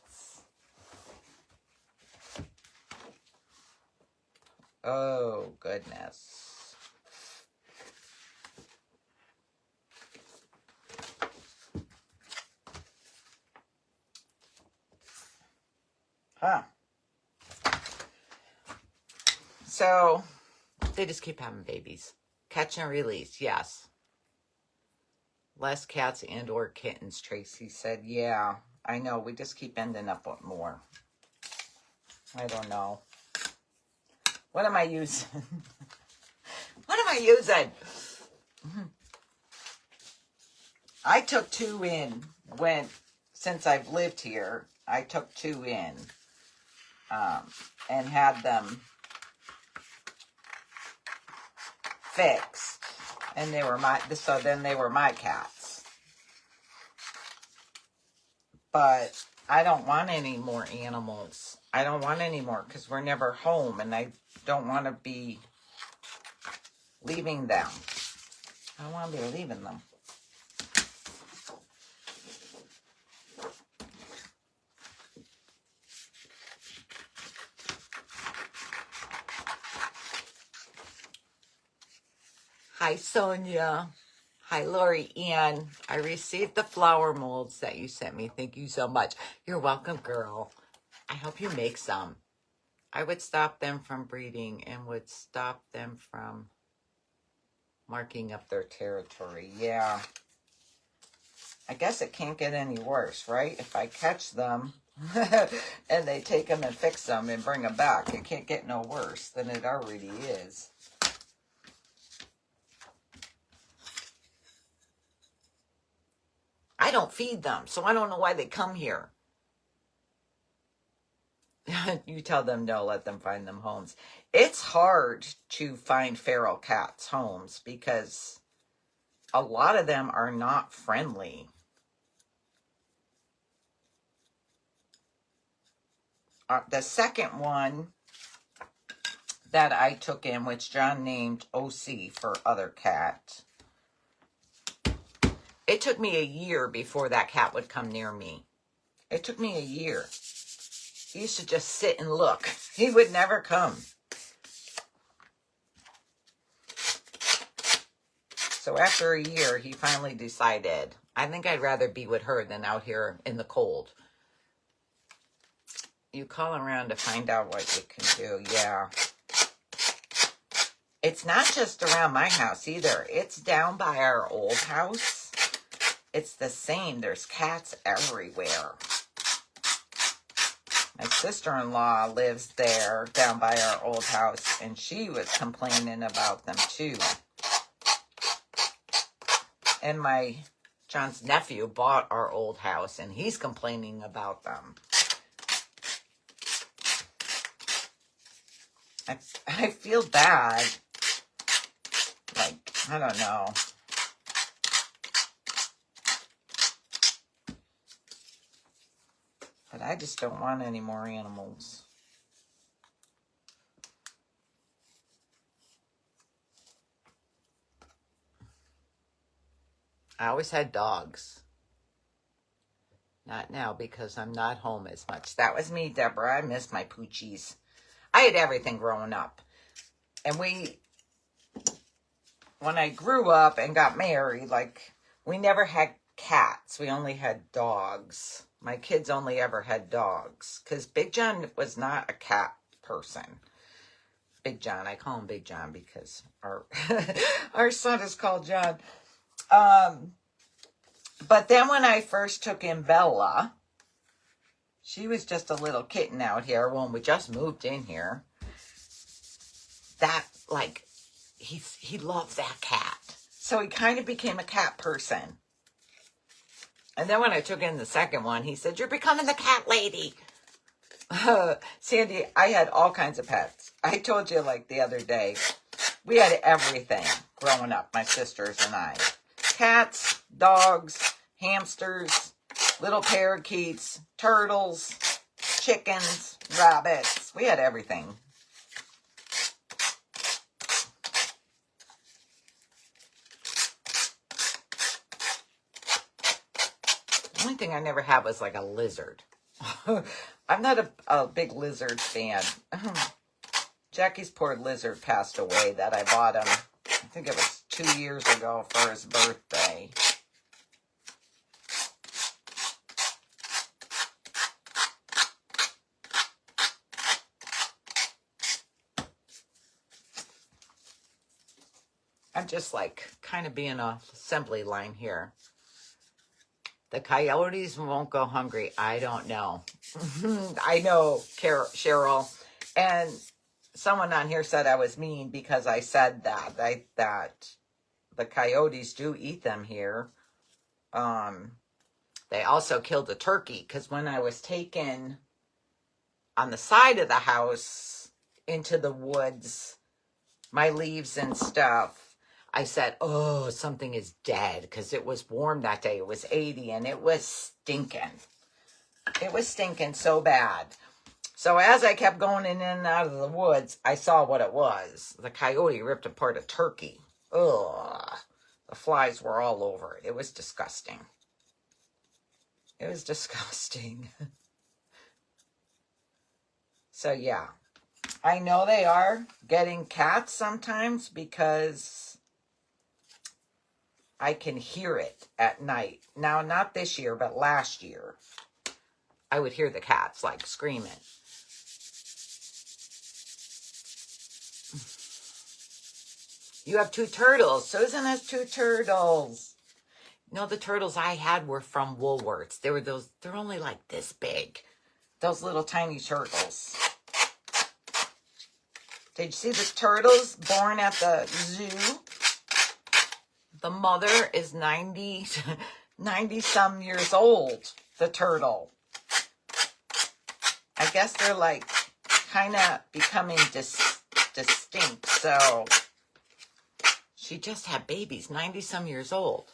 Oh, goodness. Huh. So, they just keep having babies. Catch and release, yes. Less cats and or kittens, Tracy said. Yeah, I know. We just keep ending up with more. I don't know. What am I using? What am I using? I took 2 in since I've lived here. I took 2 in and had them fixed. And they were so then they were my cats. But I don't want any more animals. I don't want any more because we're never home and I don't want to be leaving them. I don't want to be leaving them. Hi, Sonia. Hi, Lori Ann. I received the flower molds that you sent me. Thank you so much. You're welcome, girl. I hope you make some. I would stop them from breeding and would stop them from marking up their territory. Yeah. I guess it can't get any worse, right? If I catch them and they take them and fix them and bring them back, it can't get no worse than it already is. I don't feed them, so I don't know why they come here. You tell them no, let them find them homes. It's hard to find feral cats homes because a lot of them are not friendly. The second one that I took in, which John named OC for other cat, it took me a year before that cat would come near me. It took me a year. He used to just sit and look. He would never come. So after a year, he finally decided, I think I'd rather be with her than out here in the cold. You call around to find out what you can do. Yeah. It's not just around my house either. It's down by our old house. It's the same. There's cats everywhere. My sister-in-law lives there down by our old house, and she was complaining about them too. And John's nephew bought our old house, and he's complaining about them. I feel bad. Like, I don't know. But I just don't want any more animals. I always had dogs. Not now because I'm not home as much. That was me, Deborah. I miss my poochies. I had everything growing up. And when I grew up and got married, like, we never had cats. We only had dogs. My kids only ever had dogs. Because Big John was not a cat person. Big John. I call him Big John because our son is called John. But then when I first took in Bella, she was just a little kitten out here when we just moved in here. That, like, he loved that cat. So he kind of became a cat person. And then when I took in the second one, he said, "You're becoming the cat lady." Sandy, I had all kinds of pets. I told you, like, the other day, we had everything growing up, my sisters and I. Cats, dogs, hamsters, little parakeets, turtles, chickens, rabbits. We had everything. The only thing I never had was like a lizard. I'm not a big lizard fan. Jackie's poor lizard passed away that I bought him. I think it was 2 years ago for his birthday. I'm just like kind of being a assembly line here. The coyotes won't go hungry. I don't know. I know, Cheryl. And someone on here said I was mean because I said that. That the coyotes do eat them here. They also killed a turkey because when I was taken on the side of the house into the woods, my leaves and stuff, I said, "Oh, something is dead," because it was warm that day. It was 80 and it was stinking. It was stinking so bad. So as I kept going in and out of the woods, I saw what it was. The coyote ripped apart a turkey. Ugh. The flies were all over it. It was disgusting. It was disgusting. So yeah. I know they are getting cats sometimes because I can hear it at night. Now, not this year, but last year, I would hear the cats like screaming. You have 2 turtles. Susan has 2 turtles. You know, the turtles I had were from Woolworths. They were those, they're only like this big. Those little tiny turtles. Did you see the turtles born at the zoo? The mother is 90 some years old, the turtle. I guess they're like kind of becoming distinct. So she just had babies, 90 some years old.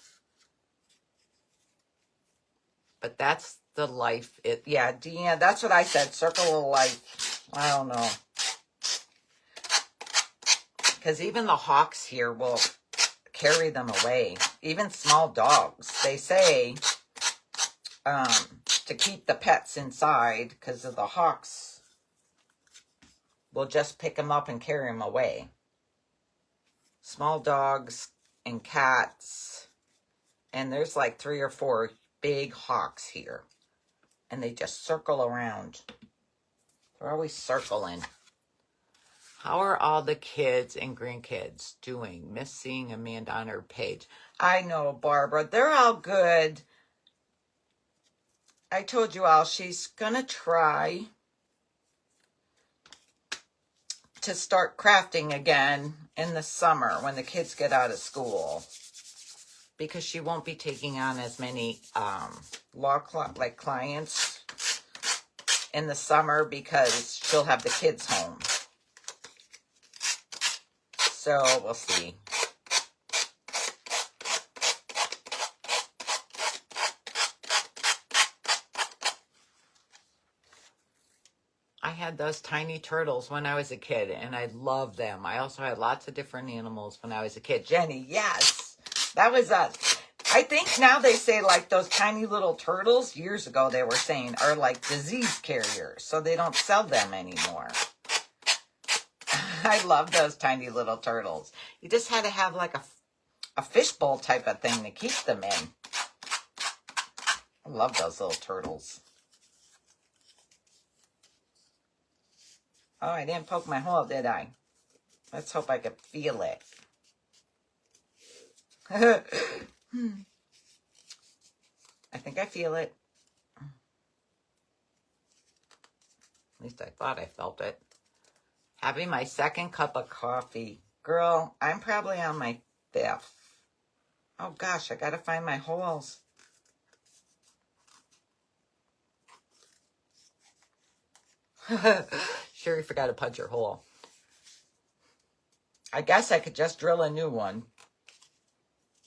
But that's the life. Yeah, Deanna, that's what I said. Circle of life. I don't know. Because even the hawks here will carry them away. Even small dogs. They say to keep the pets inside because of the hawks will just pick them up and carry them away. Small dogs and cats. And there's like 3 or 4 big hawks here. And they just circle around. They're always circling. How are all the kids and grandkids doing? Miss seeing Amanda on her page. I know, Barbara. They're all good. I told you all she's going to try to start crafting again in the summer when the kids get out of school. Because she won't be taking on as many clients in the summer because she'll have the kids home. So we'll see. I had those tiny turtles when I was a kid, and I loved them. I also had lots of different animals when I was a kid. Jenny, yes, that was us. I think now they say like those tiny little turtles, years ago they were saying, are like disease carriers, so they don't sell them anymore. I love those tiny little turtles. You just had to have like a fishbowl type of thing to keep them in. I love those little turtles. Oh, I didn't poke my hole, did I? Let's hope I could feel it. I think I feel it. At least I thought I felt it. Having my 2nd cup of coffee. Girl, I'm probably on my 5th. Oh gosh, I gotta find my holes. Sherry forgot to punch her hole. I guess I could just drill a new one.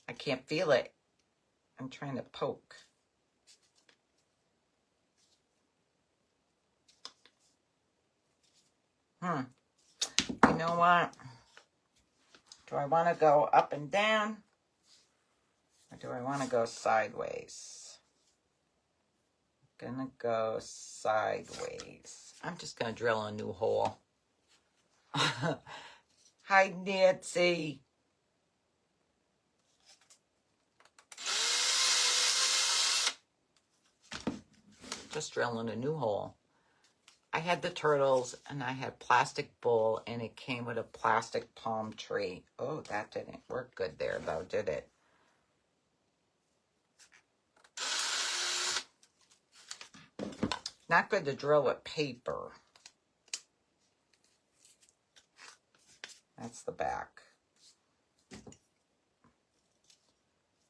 I can't feel it. I'm trying to poke. You know what? Do I want to go up and down? Or do I want to go sideways? I'm gonna go sideways. I'm just gonna drill a new hole. Hi, Nancy. Just drilling a new hole. I had the turtles and I had plastic bowl and it came with a plastic palm tree. Oh, that didn't work good there though, did it? Not good to drill with paper. That's the back.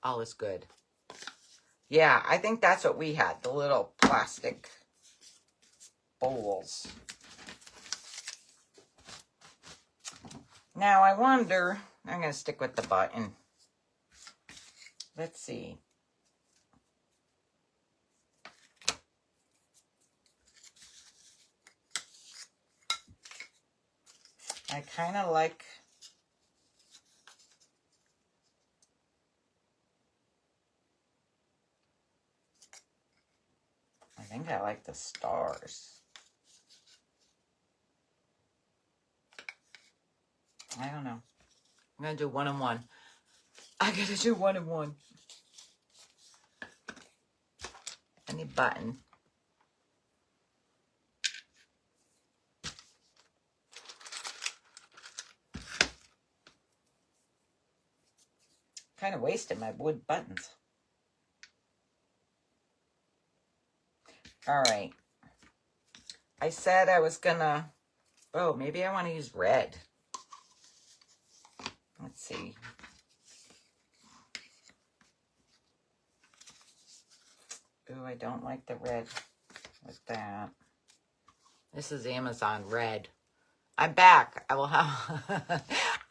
All is good. Yeah, I think that's what we had, the little plastic bowls. Now I wonder, I'm going to stick with the button. Let's see. I kind of like I think I like the stars. I don't know. I'm going to do 1 and 1. I gotta do 1 and 1. Any button. Kind of wasted my wood buttons. All right. I said I was gonna, oh, maybe I want to use red. Let's see. Ooh, I don't like the red with that. This is Amazon red. I'm back. I will have,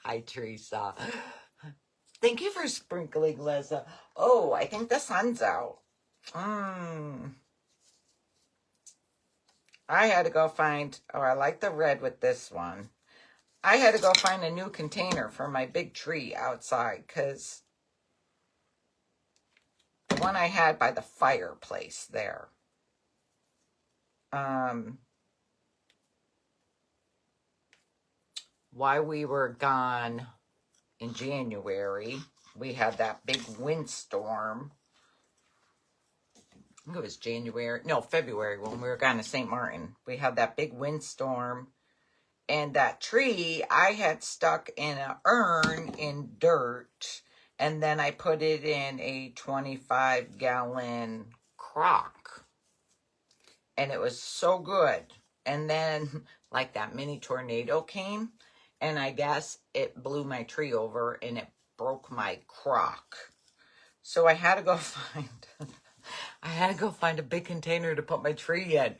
hi, Teresa. Thank you for sprinkling, Liza. Oh, I think the sun's out. I had to go find, oh, I like the red with this one. I had to go find a new container for my big tree outside because the one I had by the fireplace there. While we were gone in January, we had that big windstorm. I think it was February when we were gone to St. Martin. We had that big windstorm, and that tree I had stuck in an urn in dirt, and then I put it in a 25-gallon crock, and it was so good. And then, like, that mini tornado came, and I guess it blew my tree over, and it broke my crock. So I had to go find... I had to go find a big container to put my tree in.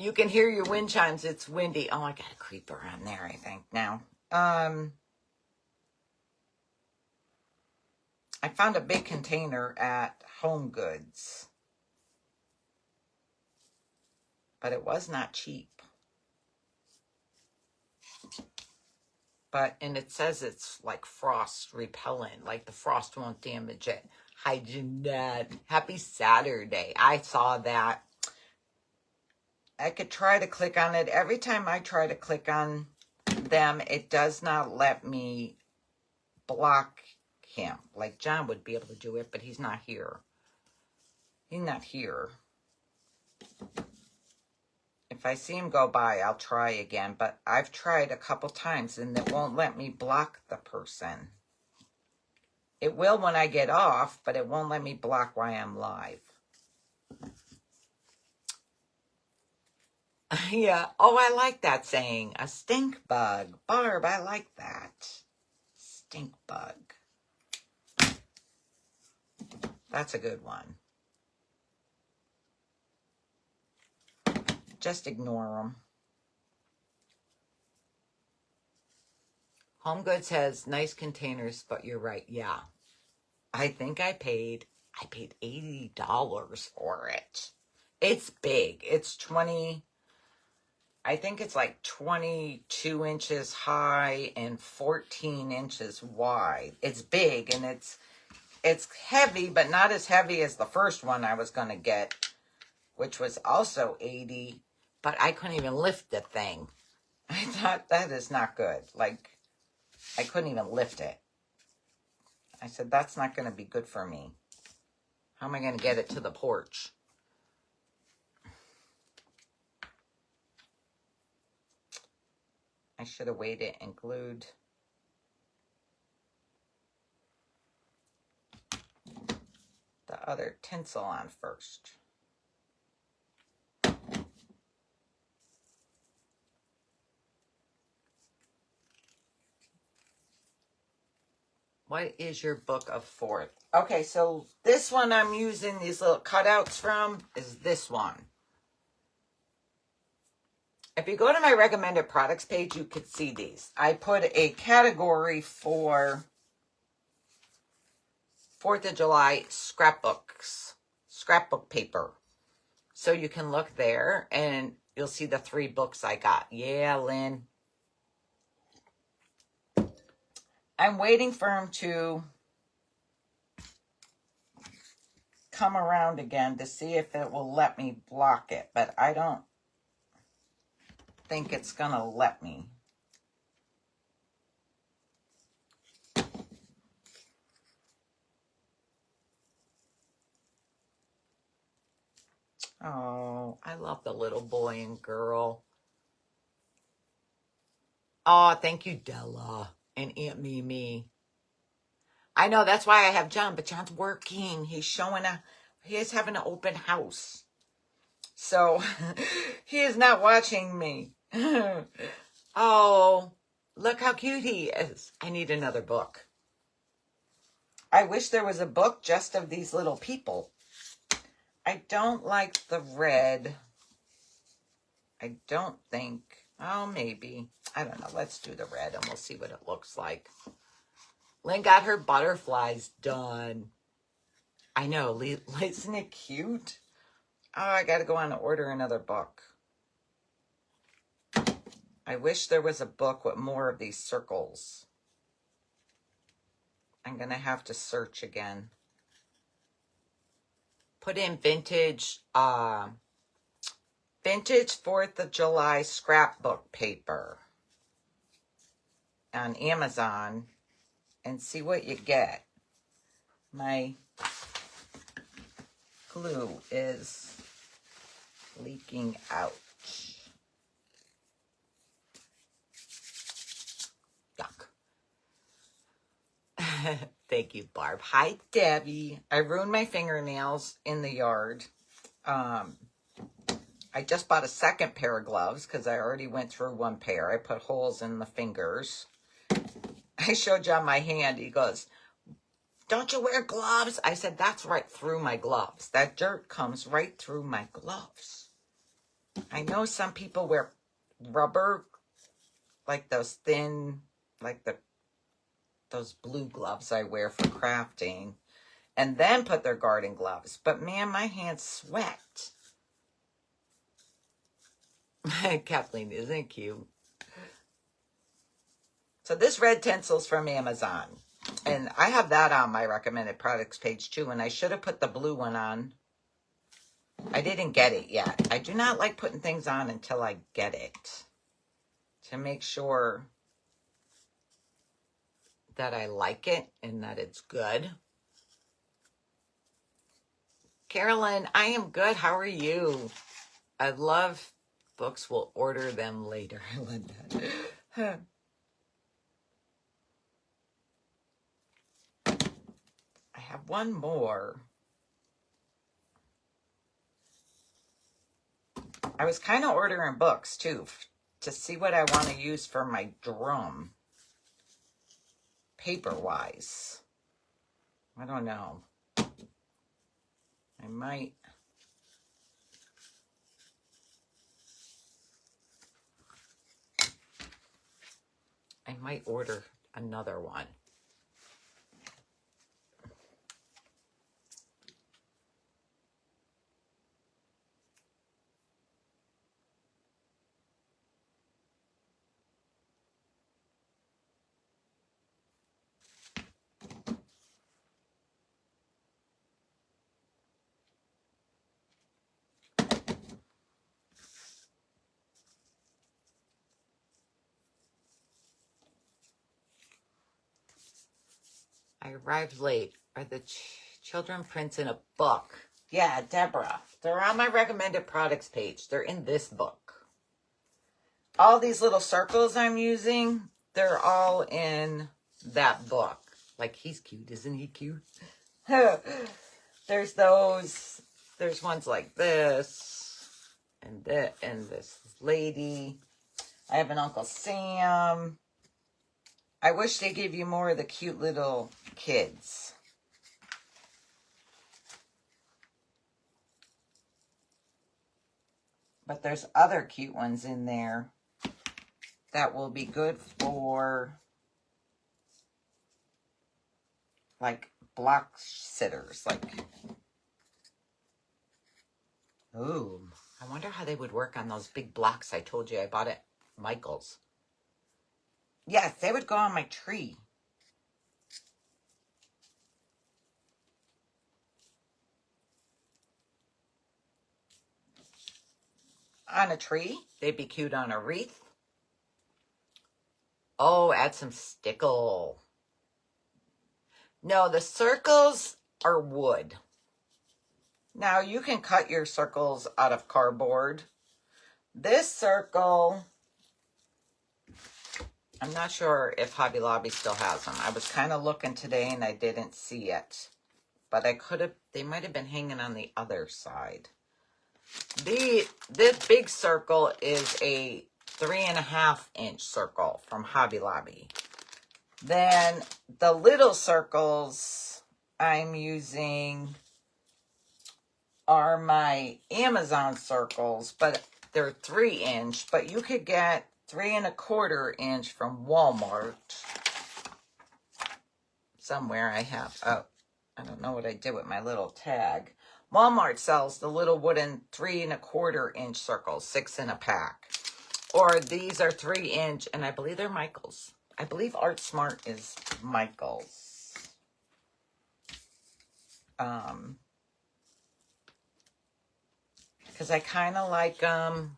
You can hear your wind chimes. It's windy. Oh, I got a creeper on there, I think, now. I found a big container at Home Goods. But it was not cheap. And it says it's like frost repellent. Like the frost won't damage it. Hi, Jeanette. Happy Saturday. I saw that. I could try to click on it. Every time I try to click on them, it does not let me block him. Like John would be able to do it, but he's not here. He's not here. If I see him go by, I'll try again. But I've tried a couple times, and it won't let me block the person. It will when I get off, but it won't let me block while I'm live. Yeah. Oh, I like that saying. A stink bug. Barb, I like that. Stink bug. That's a good one. Just ignore them. Home Goods has nice containers, but you're right. Yeah. I think I paid $80 for it. It's big. It's 20, I think it's like 22 inches high and 14 inches wide. It's big, and it's heavy, but not as heavy as the first one I was going to get, which was also 80, but I couldn't even lift the thing. I thought, that is not good. Like, I couldn't even lift it. I said, that's not going to be good for me. How am I going to get it to the porch? I should have waited and glued the other tinsel on first. What is your book of fourth? Okay, so this one I'm using these little cutouts from is this one. If you go to my recommended products page, you could see these. I put a category for 4th of July scrapbooks, scrapbook paper. So you can look there and you'll see the 3 books I got. Yeah, Lynn. I'm waiting for him to come around again to see if it will let me block it, but I don't think it's gonna let me. Oh, I love the little boy and girl. Oh, thank you, Della and Aunt Mimi. I know, that's why I have John, but John's working. He is having an open house. So he is not watching me. Oh, look how cute he is. I need another book. I wish there was a book just of these little people. I don't like the red. I don't think. Oh, maybe. I don't know. Let's do the red and we'll see what it looks like. Lynn got her butterflies done. I know. Isn't it cute? Oh, I got to go on to order another book. I wish there was a book with more of these circles. I'm going to have to search again. Put in vintage 4th of July scrapbook paper on Amazon and see what you get. My glue is leaking out. Yuck. Thank you, Barb. Hi, Debbie. I ruined my fingernails in the yard. I just bought a second pair of gloves because I already went through one pair. I put holes in the fingers. I showed John my hand. He goes, "Don't you wear gloves?" I said, "That's right through my gloves. That dirt comes right through my gloves." I know some people wear rubber, like those thin, like those blue gloves I wear for crafting, and then put their garden gloves. But man, my hands sweat. Kathleen, isn't it cute? So this red tinsel's from Amazon. And I have that on my recommended products page too. And I should have put the blue one on. I didn't get it yet. I do not like putting things on until I get it, to make sure that I like it and that it's good. Carolyn, I am good. How are you? I love books. We'll order them later, Linda. I have one more. I was kind of ordering books too to see what I want to use for my drum, paper-wise. I don't know. I might order another one. I arrived late. Are the children prints in a book? Yeah, Deborah. They're on my recommended products page. They're in this book. All these little circles I'm using, they're all in that book. Like, he's cute. Isn't he cute? There's those. There's ones like this. And this lady. I have an Uncle Sam. I wish they gave you more of the cute little kids. But there's other cute ones in there that will be good for, like, block sitters. Like, ooh, I wonder how they would work on those big blocks I told you I bought at Michael's. Yes, they would go on my tree. On a tree. They'd be cute on a wreath. Oh, add some stickle. No, the circles are wood. Now you can cut your circles out of cardboard. This circle, I'm not sure if Hobby Lobby still has them. I was kind of looking today and I didn't see it. But they might have been hanging on the other side. This big circle is a 3.5-inch circle from Hobby Lobby. Then the little circles I'm using are my Amazon circles, but they're 3-inch, but you could get 3.25-inch from Walmart. Somewhere I have, oh, I don't know what I did with my little tag. Walmart sells the little wooden 3.25-inch circles, 6 in a pack. Or these are 3-inch, and I believe they're Michaels. I believe Art Smart is Michaels. Because I kind of like them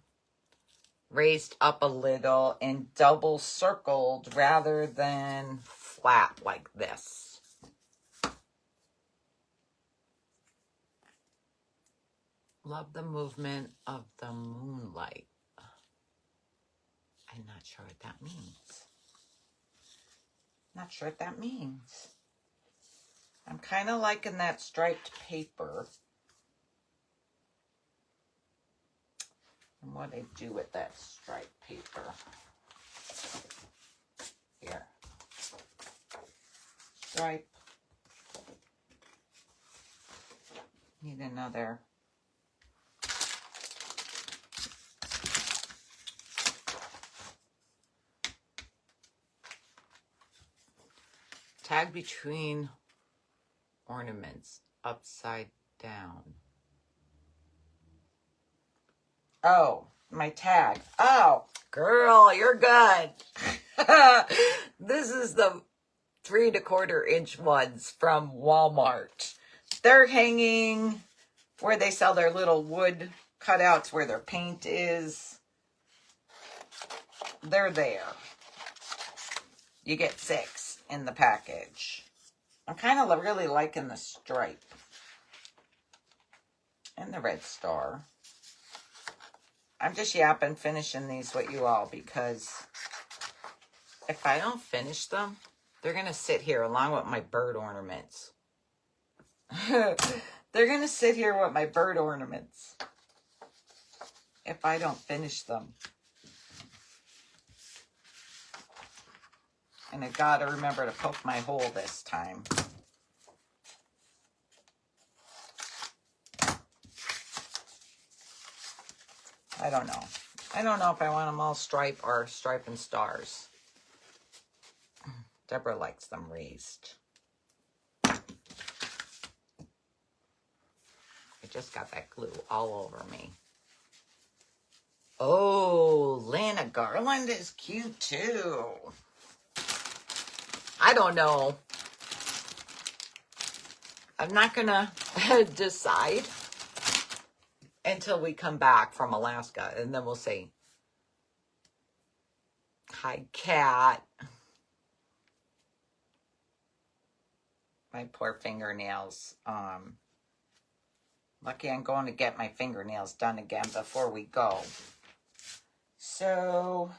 raised up a little and double circled rather than flat like this. Love the movement of the moonlight. I'm not sure what that means. Not sure what that means. I'm kind of liking that striped paper. And what I do with that striped paper. Here. Stripe. Need another. Tag between ornaments, upside down. Oh, my tag. Oh, girl, you're good. This is the 3.25-inch ones from Walmart. They're hanging where they sell their little wood cutouts where their paint is. They're there. You get 6 in the package. I'm kind of really liking the stripe and the red star. I'm just yapping finishing these with you all because if I don't finish them, they're going to sit here along with my bird ornaments. They're going to sit here with my bird ornaments if I don't finish them. And I got to remember to poke my hole this time. I don't know. I don't know if I want them all stripe or stripe and stars. Deborah likes them raised. I just got that glue all over me. Oh, Lana Garland is cute too. I don't know. I'm not going to decide until we come back from Alaska, and then we'll say, hi, cat. My poor fingernails. Lucky I'm going to get my fingernails done again before we go. So,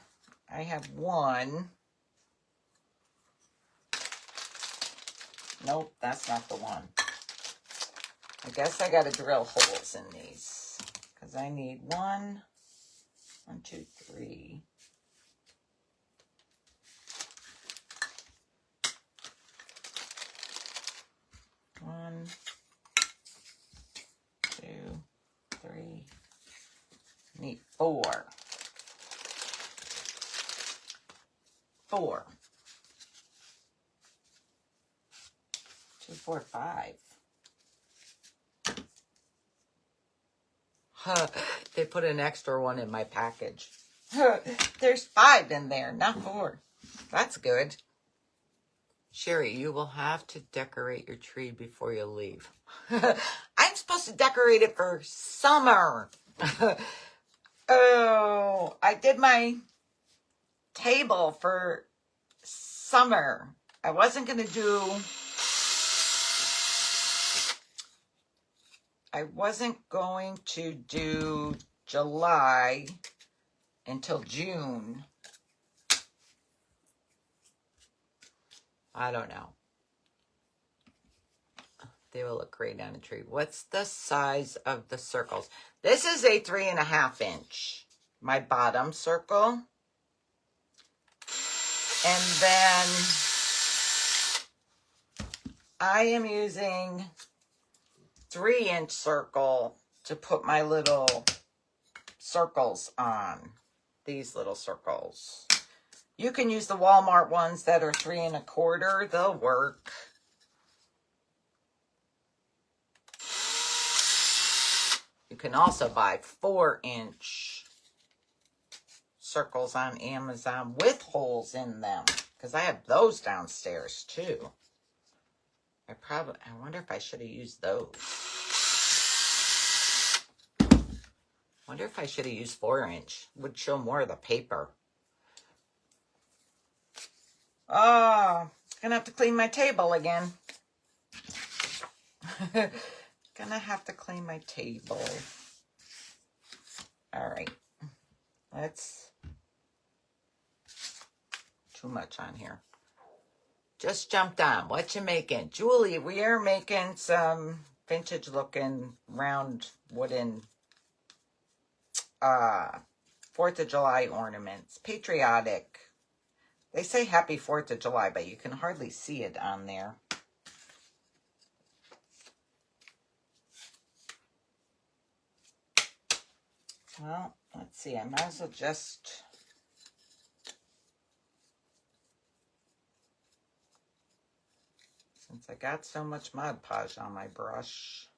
I have one. Nope, that's not the one. I guess I got to drill holes in these. Because I need 1, 2, 3. One, 2, 3. Need 4. 4. 2, 4, 5. They put an extra one in my package. There's 5 in there, not 4. That's good. Sherry, you will have to decorate your tree before you leave. I'm supposed to decorate it for summer. Oh, I did my table for summer. I wasn't going to do... I wasn't going to do July until June. I don't know. They will look great on a tree. What's the size of the circles? This is a 3.5 inch. My bottom circle. And then I am using 3-inch circle to put my little circles on. These little circles. You can use the Walmart ones that are 3 1/4. They'll work. You can also buy 4-inch circles on Amazon with holes in them, because I have those downstairs too. I wonder if I should have used those. Wonder if I should have used 4-inch. Would show more of the paper. Oh, gonna have to clean my table again. Gonna have to clean my table. All right. Too much on here. Just jumped on. What you making? Julie, we are making some vintage looking round wooden 4th of July ornaments. Patriotic. They say happy 4th of July, but you can hardly see it on there. Well, let's see. I might as well just... Since I got so much Mod Podge on my brush.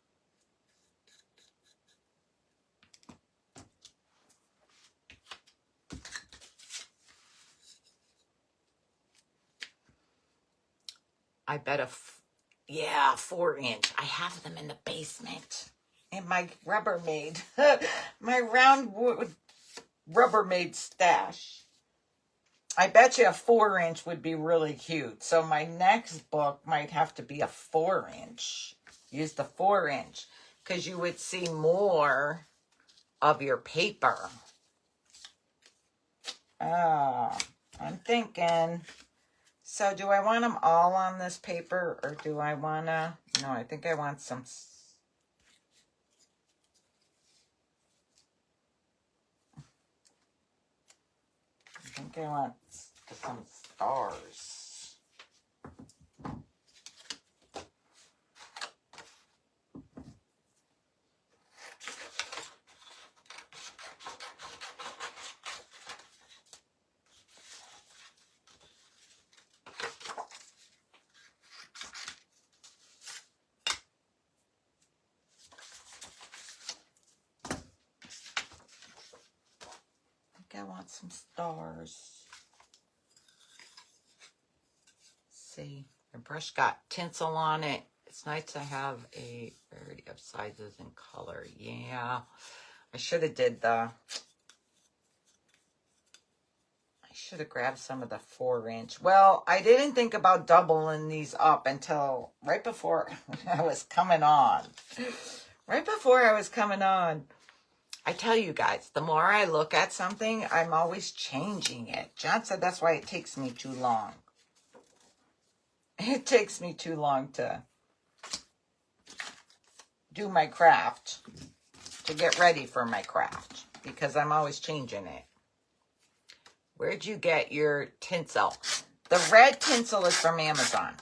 I bet 4-inch. I have them in the basement. In my Rubbermaid. My round wood Rubbermaid stash. I bet you a 4-inch would be really cute. So my next book might have to be a 4-inch. Use the 4-inch. Because you would see more of your paper. I'm thinking... So do I want them all on this paper, or do I want to... No, I think I want some... I think I want some stars. I want some stars. Let's see, my brush got tinsel on it. It's nice to have a variety of sizes and color. Yeah, I should have grabbed some of the 4-inch. Well, I didn't think about doubling these up until right before I was coming on. Right before I was coming on. I tell you guys, the more I look at something, I'm always changing it. John said that's why it takes me too long. It takes me too long to do my craft, to get ready for my craft, because I'm always changing it. Where'd you get your tinsel? The red tinsel is from Amazon.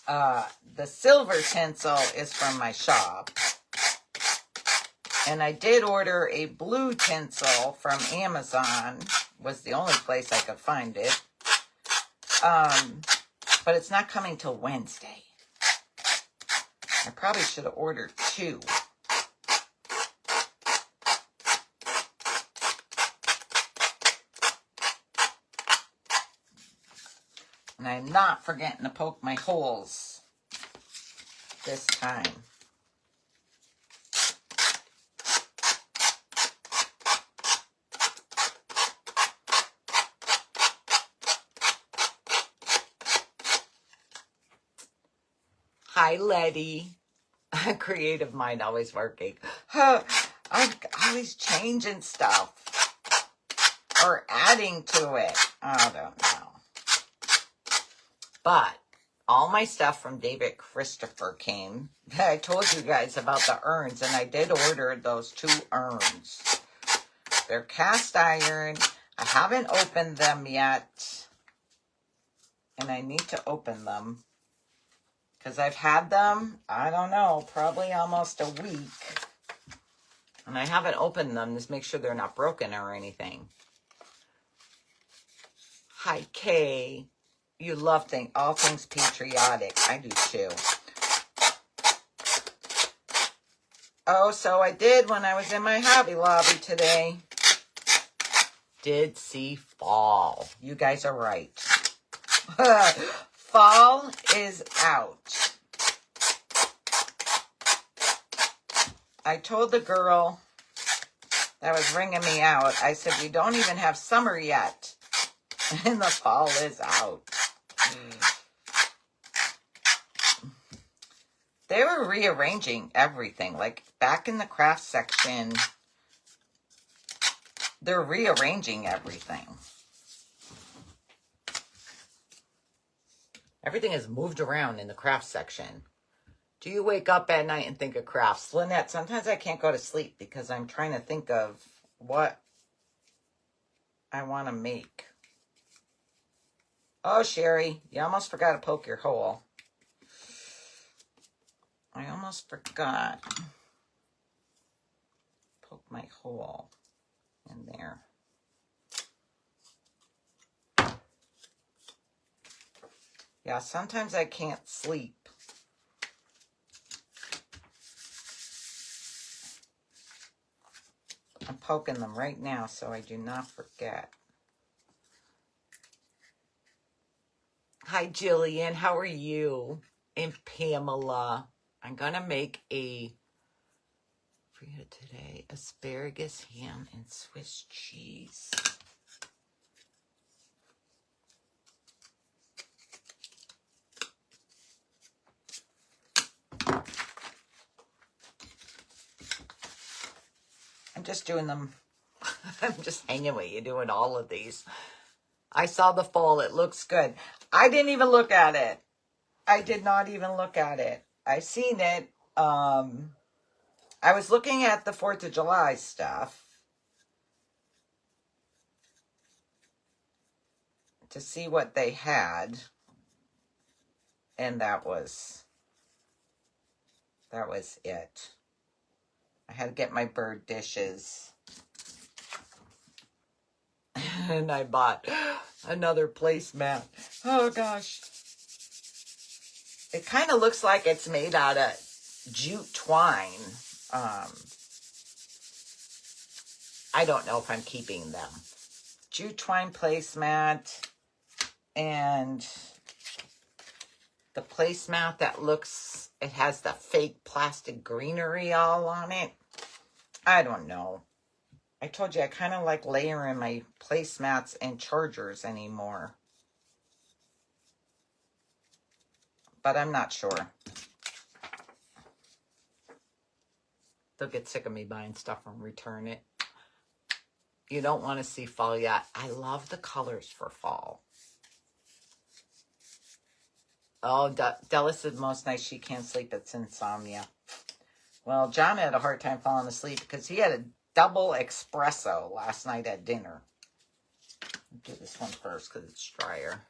The silver tinsel is from my shop. And I did order a blue tinsel from Amazon. Was the only place I could find it. But it's not coming till Wednesday. I probably should have ordered 2. And I'm not forgetting to poke my holes this time. Hi, Letty. Creative mind always working. I'm always changing stuff or adding to it. I don't know. But all my stuff from David Christopher came. I told you guys about the urns, and I did order those 2 urns. They're cast iron. I haven't opened them yet, and I need to open them because I've had them, I don't know, probably almost a week, and I haven't opened them to make sure they're not broken or anything. Hi, Kay. You love all things patriotic. I do too. Oh, so I did when I was in my Hobby Lobby today. Did see fall. You guys are right. Fall is out. I told the girl that was ringing me out, I said, we don't even have summer yet. And the fall is out. They were rearranging everything. Like back in the craft section, they're rearranging everything. Everything is moved around in the craft section. Do you wake up at night and think of crafts? Lynette, sometimes I can't go to sleep because I'm trying to think of what I want to make. Oh, Sherry, you almost forgot to poke your hole. I almost forgot. Poke my hole in there. Yeah, sometimes I can't sleep. I'm poking them right now so I do not forget. Hi, Jillian. How are you? And Pamela. I'm going to make for you today, asparagus, ham, and Swiss cheese. I'm just doing them. I'm just hanging with you doing all of these. I saw the fall. It looks good. I didn't even look at it. I did not even look at it. I seen it. I was looking at the 4th of July stuff to see what they had. And that was it. I had to get my bird dishes. And I bought another placemat. Oh gosh. It kind of looks like it's made out of jute twine. I don't know if I'm keeping them. Jute twine placemat. And the placemat that looks, it has the fake plastic greenery all on it. I don't know. I told you I kind of like layering my placemats and chargers anymore. But I'm not sure. They'll get sick of me buying stuff and return it. You don't want to see fall yet. I love the colors for fall. Oh, Della said most nights she can't sleep. It's insomnia. Well, John had a hard time falling asleep because he had a double espresso last night at dinner. I'll do this one first because it's drier.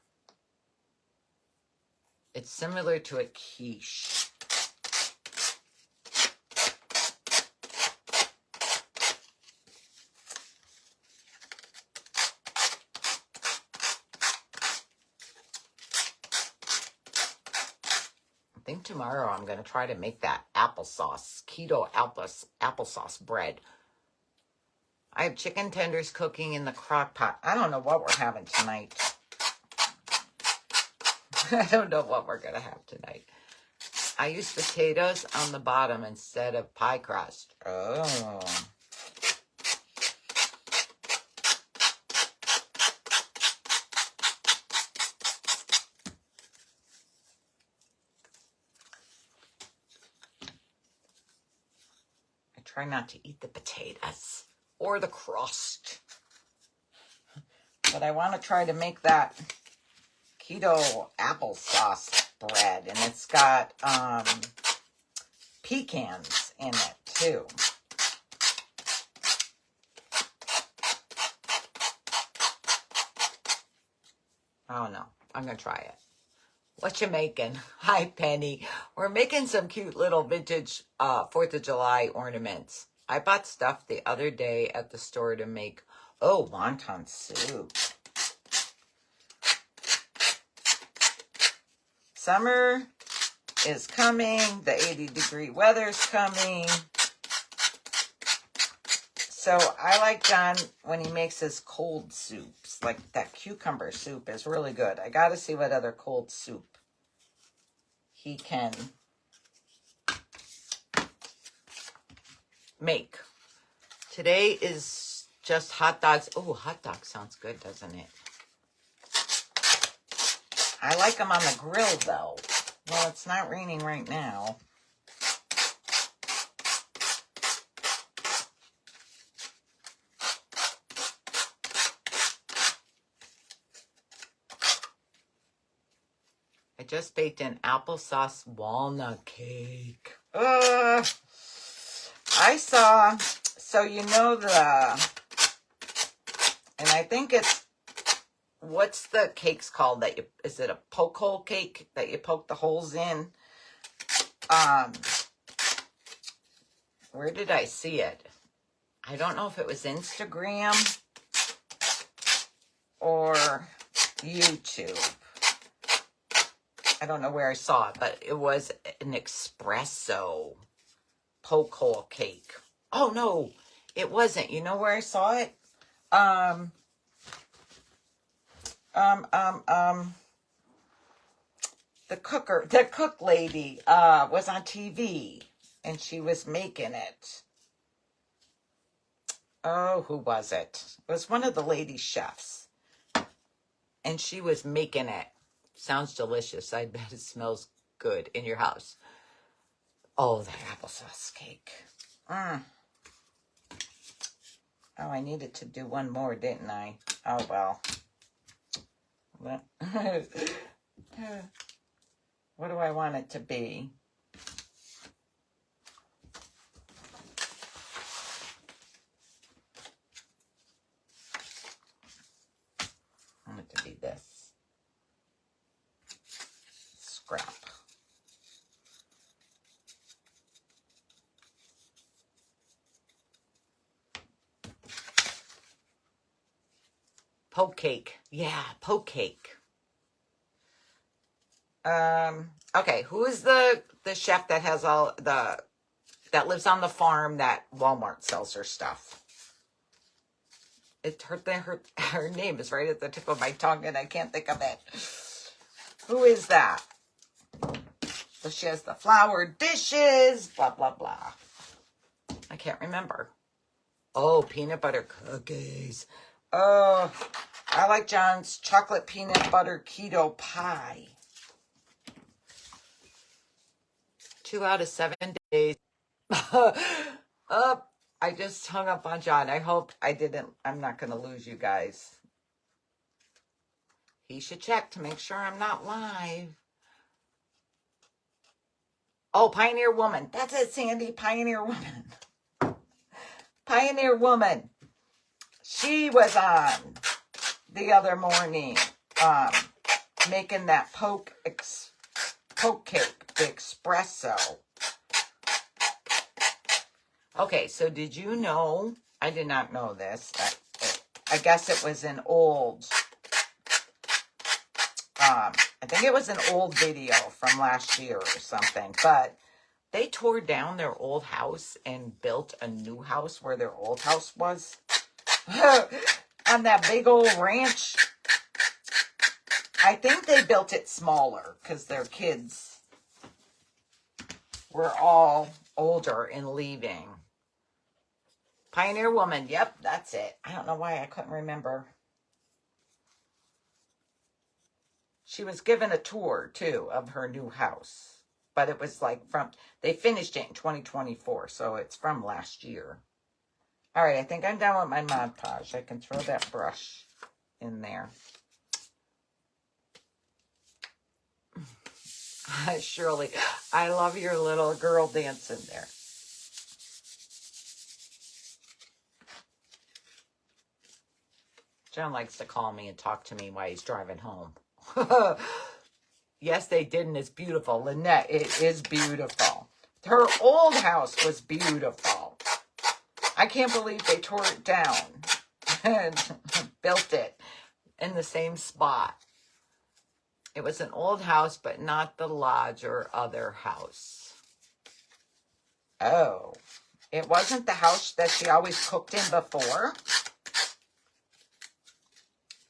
It's similar to a quiche. I think tomorrow I'm going to try to make that applesauce, keto applesauce bread. I have chicken tenders cooking in the crock pot. I don't know what we're having tonight. I don't know what we're going to have tonight. I use potatoes on the bottom instead of pie crust. Oh. Try not to eat the potatoes or the crust. But I want to try to make that keto applesauce bread. And it's got pecans in it too. I don't know. I'm going to try it. What you making? Hi, Penny. We're making some cute little vintage 4th of July ornaments. I bought stuff the other day at the store to make, wonton soup. Summer is coming. The 80-degree weather's coming. So I like John when he makes his cold soups. Like that cucumber soup is really good. I got to see what other cold soup he can make. Today is just hot dogs. Oh, hot dog sounds good, doesn't it? I like them on the grill, though. Well, it's not raining right now. I just baked an applesauce walnut cake. I saw, so you know and I think it's, what's the cakes called that you, is it a poke hole cake that you poke the holes in? Where did I see it? I don't know if it was Instagram or YouTube. I don't know where I saw it, but it was an espresso poke hole cake. Oh, no, it wasn't. You know where I saw it? The cook lady, was on TV and she was making it. Oh, who was it? It was one of the lady chefs and she was making it. Sounds delicious. I bet it smells good in your house. Oh, the applesauce cake. Oh, I needed to do one more, didn't I? Oh, well. What do I want it to be? I want it to be this. Scrap. Poke cake. Yeah, poke cake. Okay, who is the chef that has that lives on the farm that Walmart sells her stuff? Her name is right at the tip of my tongue and I can't think of it. Who is that? So she has the flour dishes, blah, blah, blah. I can't remember. Oh, peanut butter cookies. Oh, I like John's chocolate peanut butter keto pie. 2 out of 7 days. I just hung up on John. I hope I'm not going to lose you guys. He should check to make sure I'm not live. Oh, Pioneer Woman. That's it, Sandy. Pioneer Woman. Pioneer Woman. She was on the other morning making that poke cake, the espresso. Okay, so did you know, I did not know this. I guess it was an old, I think it was an old video from last year or something, but they tore down their old house and built a new house where their old house was. On that big old ranch. I think they built it smaller because their kids were all older and leaving. Pioneer Woman. Yep, that's it. I don't know why I couldn't remember. She was given a tour, too, of her new house. But it was like they finished it in 2024, so it's from last year. All right, I think I'm done with my montage. I can throw that brush in there. Shirley, I love your little girl dancing there. John likes to call me and talk to me while he's driving home. Yes, they did, and it's beautiful. Lynette, it is beautiful. Her old house was beautiful. I can't believe they tore it down and built it in the same spot. It was an old house, but not the lodge or other house. Oh, it wasn't the house that she always cooked in before?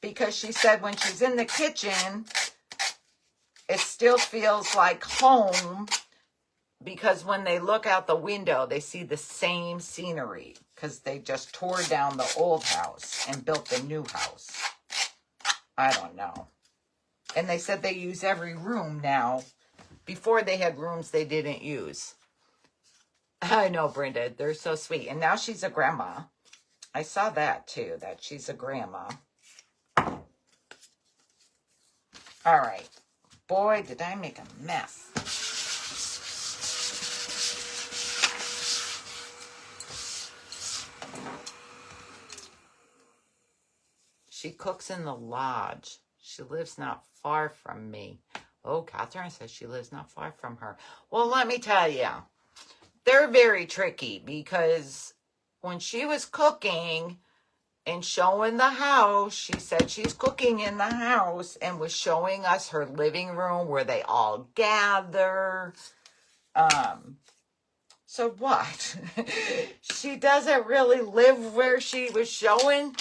Because she said when she's in the kitchen, it still feels like home, because when they look out the window, they see the same scenery because they just tore down the old house and built the new house. I don't know. And they said they use every room now. Before they had rooms they didn't use. I know, Brenda. They're so sweet. And now she's a grandma. I saw that too, that she's a grandma. All right. Boy, did I make a mess. She cooks in the lodge. She lives not far from me. Oh, Catherine says she lives not far from her. Well, let me tell you, they're very tricky, because when she was cooking and showing the house, she said she's cooking in the house and was showing us her living room where they all gather. So what? She doesn't really live where she was showing.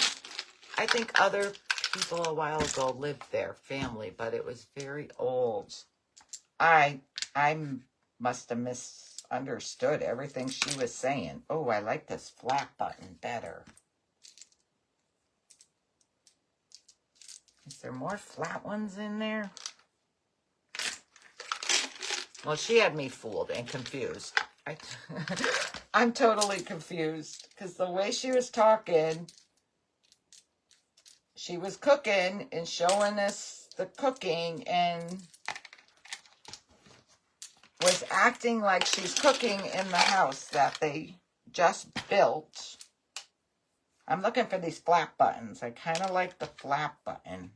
I think other people a while ago lived there, family, but it was very old. I must have misunderstood everything she was saying. Oh, I like this flat button better. Is there more flat ones in there? Well, she had me fooled and confused. I'm totally confused, because the way she was talking, she was cooking and showing us the cooking and was acting like she's cooking in the house that they just built. I'm looking for these flap buttons. I kind of like the flap button.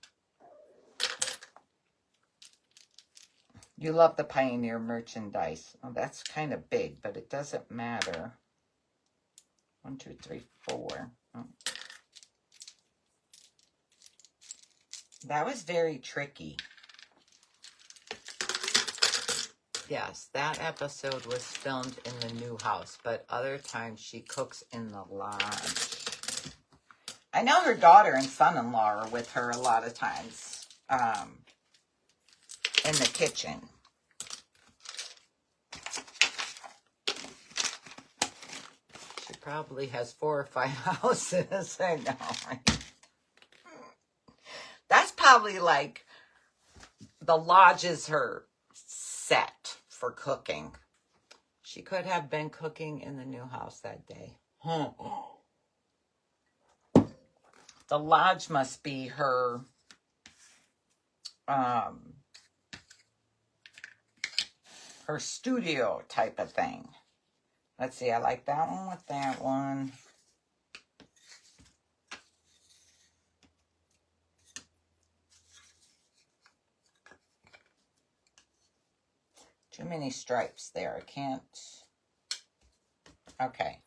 You love the Pioneer merchandise. Oh, that's kind of big, but it doesn't matter. 1, 2, 3, 4. Oh. That was very tricky. Yes, that episode was filmed in the new house, but other times she cooks in the lodge. I know her daughter and son-in-law are with her a lot of times in the kitchen. She probably has 4 or 5 houses. I know, right? That's probably like the lodge is her set for cooking. She could have been cooking in the new house that day. The lodge must be her her studio type of thing. Let's see, I like that one with that one. Too many stripes there. I can't. Okay.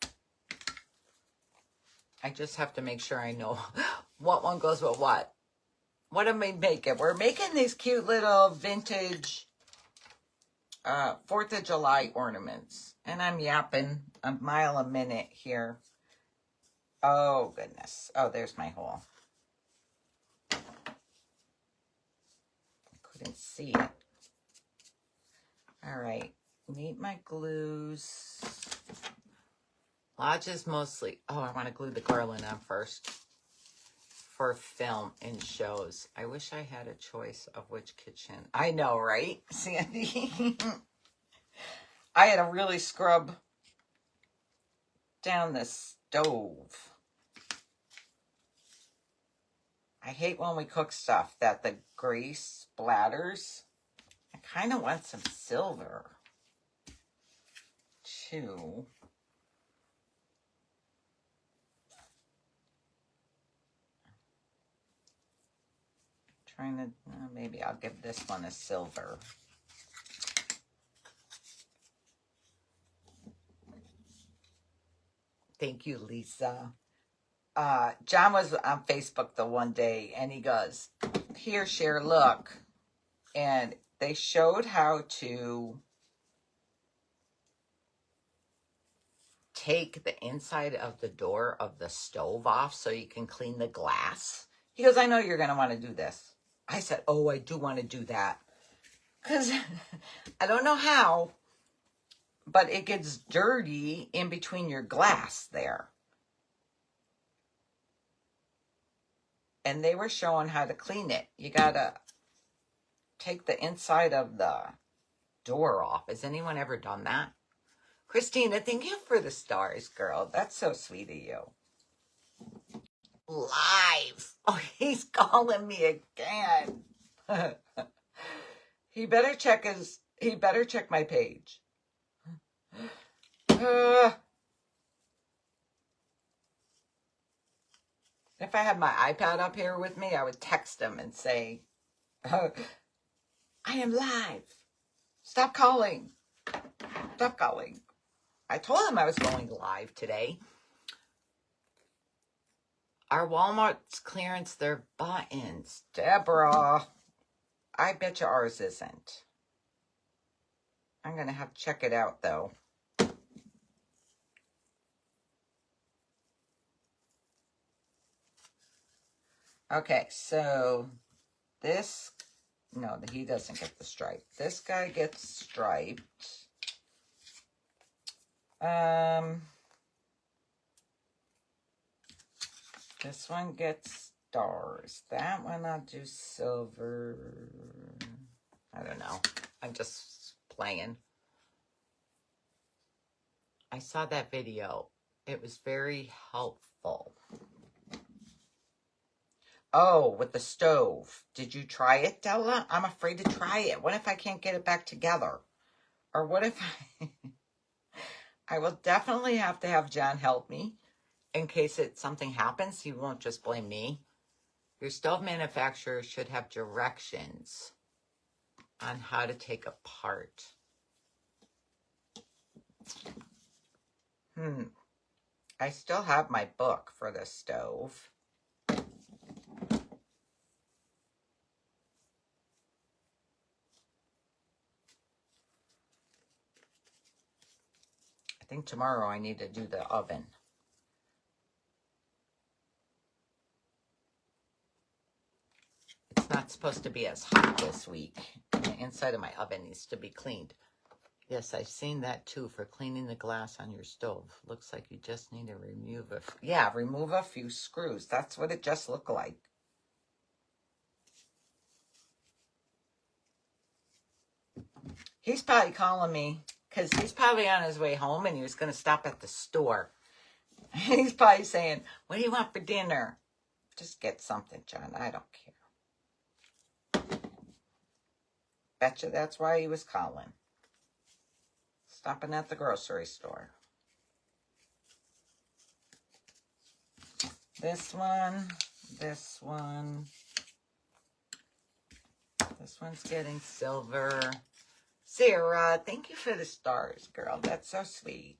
I just have to make sure I know what one goes with what. What am I making? We're making these cute little vintage 4th of July ornaments. And I'm yapping a mile a minute here. Oh, goodness. Oh, there's my hole. I couldn't see it. All right. Need my glues. Lodge is mostly... Oh, I want to glue the garland on first. For film and shows. I wish I had a choice of which kitchen. I know, right, Sandy? I had to really scrub down the stove. I hate when we cook stuff that the grease splatters. I kind of want some silver, too. Trying to, maybe I'll give this one a silver. Thank you, Lisa. John was on Facebook the one day, and he goes, here, Cher, look. And they showed how to take the inside of the door of the stove off so you can clean the glass. He goes, I know you're going to want to do this. I said, oh, I do want to do that. Because I don't know how, but it gets dirty in between your glass there. And they were showing how to clean it. You got to take the inside of the door off. Has anyone ever done that? Christina, thank you for the stars, girl. That's so sweet of you. Live. Oh, he's calling me again. He better check my page. If I had my iPad up here with me, I would text him and say, I am live. Stop calling. Stop calling. I told him I was going live today. Our Walmart's clearance their buttons. Deborah, I bet you ours isn't. I'm going to have to check it out, though. Okay, so this, no, he doesn't get the stripe. This guy gets striped. This one gets stars. That one I'll do silver. I don't know. I'm just playing. I saw that video. It was very helpful. Oh, with the stove. Did you try it, Della? I'm afraid to try it. What if I can't get it back together? Or what if I will definitely have to have John help me in case something happens. He won't just blame me. Your stove manufacturer should have directions on how to take apart. I still have my book for the stove. I think tomorrow I need to do the oven. It's not supposed to be as hot this week. The inside of my oven needs to be cleaned. Yes, I've seen that too for cleaning the glass on your stove. Looks like you just need to remove remove a few screws. That's what it just looked like. He's probably calling me because he's probably on his way home and he was going to stop at the store. He's probably saying, what do you want for dinner? Just get something, John. I don't care. Betcha that's why he was calling. Stopping at the grocery store. This one. This one's getting silver. Sarah, thank you for the stars, girl. That's so sweet.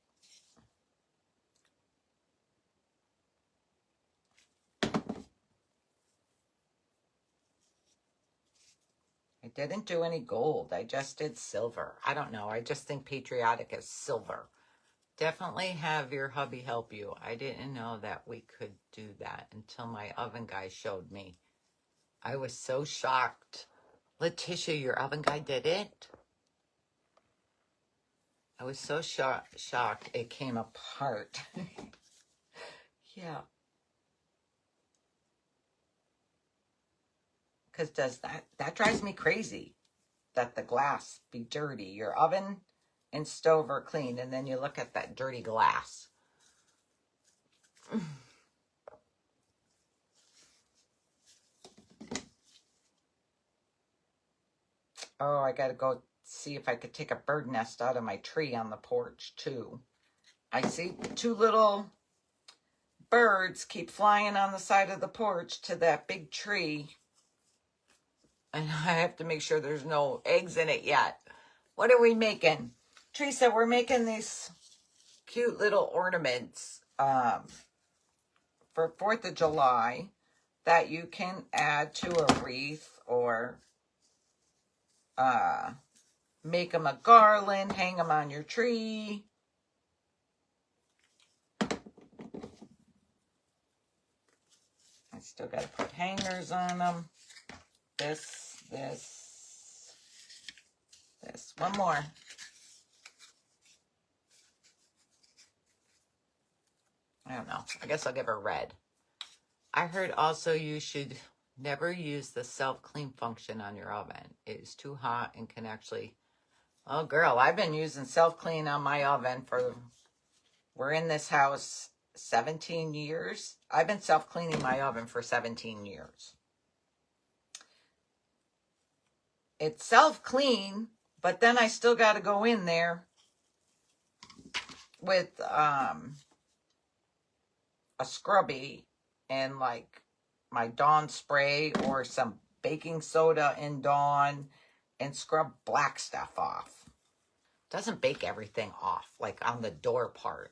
I didn't do any gold. I just did silver. I don't know. I just think patriotic is silver. Definitely have your hubby help you. I didn't know that we could do that until my oven guy showed me. I was so shocked. Letitia, your oven guy did it? I was so shocked it came apart. Yeah. Because that drives me crazy that the glass be dirty. Your oven and stove are clean, and then you look at that dirty glass. Oh, I gotta go see if I could take a bird nest out of my tree on the porch too. I see 2 little birds keep flying on the side of the porch to that big tree. And I have to make sure there's no eggs in it yet. What are we making? Teresa, we're making these cute little ornaments for 4th of July that you can add to a wreath or make them a garland, hang them on your tree. I still got to put hangers on them. This. One more. I don't know. I guess I'll give her red. I heard also you should never use the self-clean function on your oven. It is too hot and can actually... Oh, girl, I've been using self-clean on my oven for... We're in this house 17 years. I've been self-cleaning my oven for 17 years. It's self-clean, but then I still got to go in there with a scrubby and like my Dawn spray or some baking soda in Dawn and scrub black stuff off. Doesn't bake everything off, like on the door part.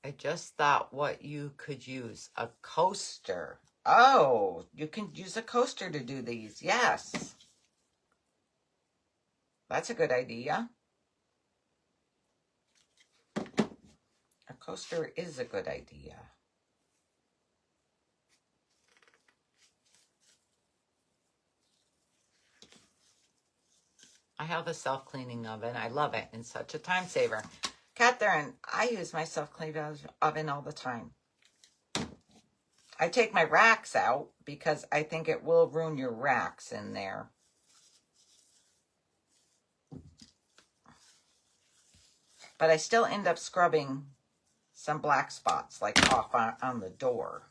I just thought what you could use, a coaster. Oh, you can use a coaster to do these. Yes. That's a good idea. A coaster is a good idea. I have a self-cleaning oven. I love it. It's such a time saver. Catherine, I use my self-cleaning oven all the time. I take my racks out because I think it will ruin your racks in there. But I still end up scrubbing some black spots, like off on the door.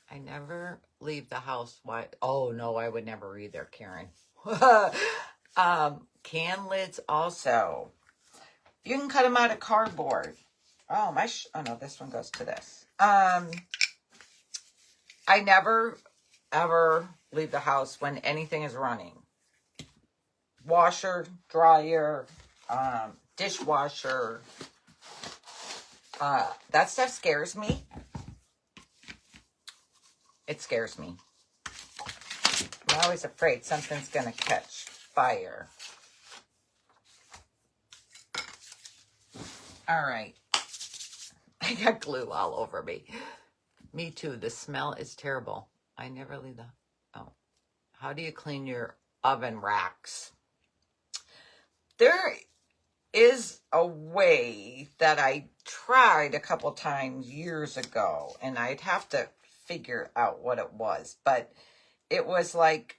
I never leave the house. Why? Oh, no, I would never either, Karen. Can lids also. You can cut them out of cardboard. Oh, oh no, this one goes to this. I never, ever leave the house when anything is running. Washer, dryer, dishwasher. That stuff scares me. It scares me. I'm always afraid something's going to catch fire. All right. I got glue all over me. Me too. The smell is terrible. I never leave the... Oh. How do you clean your oven racks? There is a way that I tried a couple times years ago, and I'd have to figure out what it was. But it was like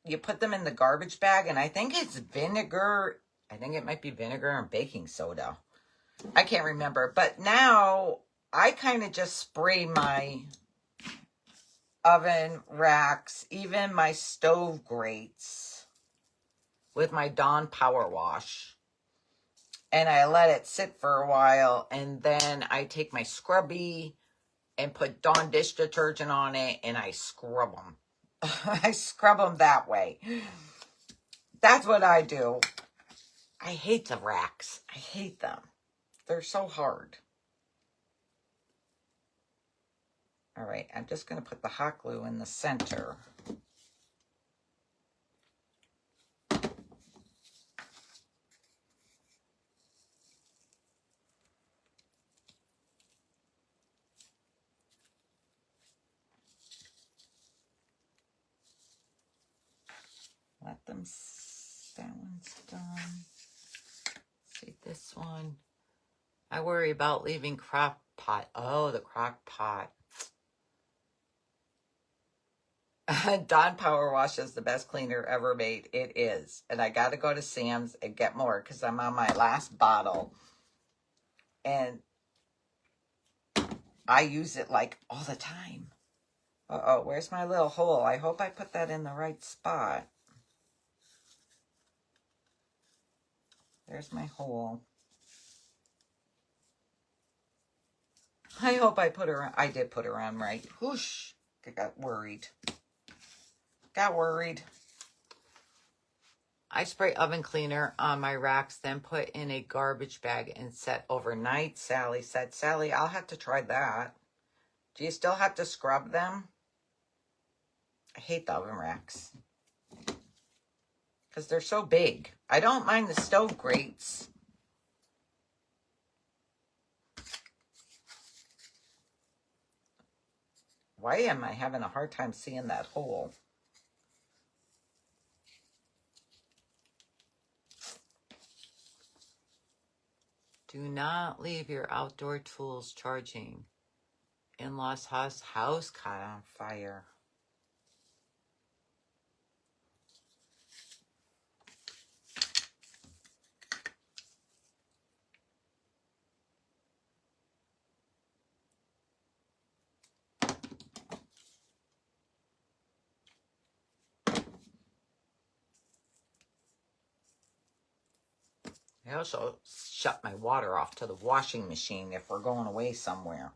you put them in the garbage bag, and I think it's vinegar. I think it might be vinegar and baking soda. I can't remember. But now I kind of just spray my oven racks, even my stove grates, with my Dawn Power Wash. And I let it sit for a while. And then I take my scrubby and put Dawn dish detergent on it, and I scrub them. I scrub them that way. That's what I do. I hate the racks. I hate them. They're so hard. All right, I'm just going to put the hot glue in the center. Let them, that one's done. See this one. I worry about leaving crock pot. Oh, the crock pot. Dawn Power Wash is the best cleaner ever made. It is. And I got to go to Sam's and get more because I'm on my last bottle. And I use it like all the time. Uh-oh, where's my little hole? I hope I put that in the right spot. There's my hole. I hope I put her on. I did put her on right. Whoosh. I got worried. I spray oven cleaner on my racks, then put in a garbage bag and set overnight, Sally said. Sally, I'll have to try that. Do you still have to scrub them? I hate the oven racks because they're so big. I don't mind the stove grates. Why am I having a hard time seeing that hole? Do not leave your outdoor tools charging. In-laws' house caught on fire. I also shut my water off to the washing machine if we're going away somewhere.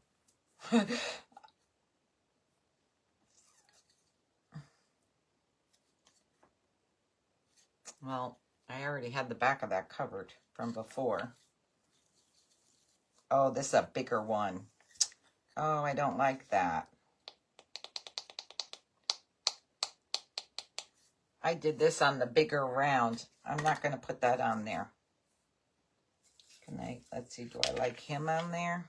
Well, I already had the back of that covered from before. Oh, this is a bigger one. Oh, I don't like that. I did this on the bigger round. I'm not going to put that on there. Let's see, do I like him on there?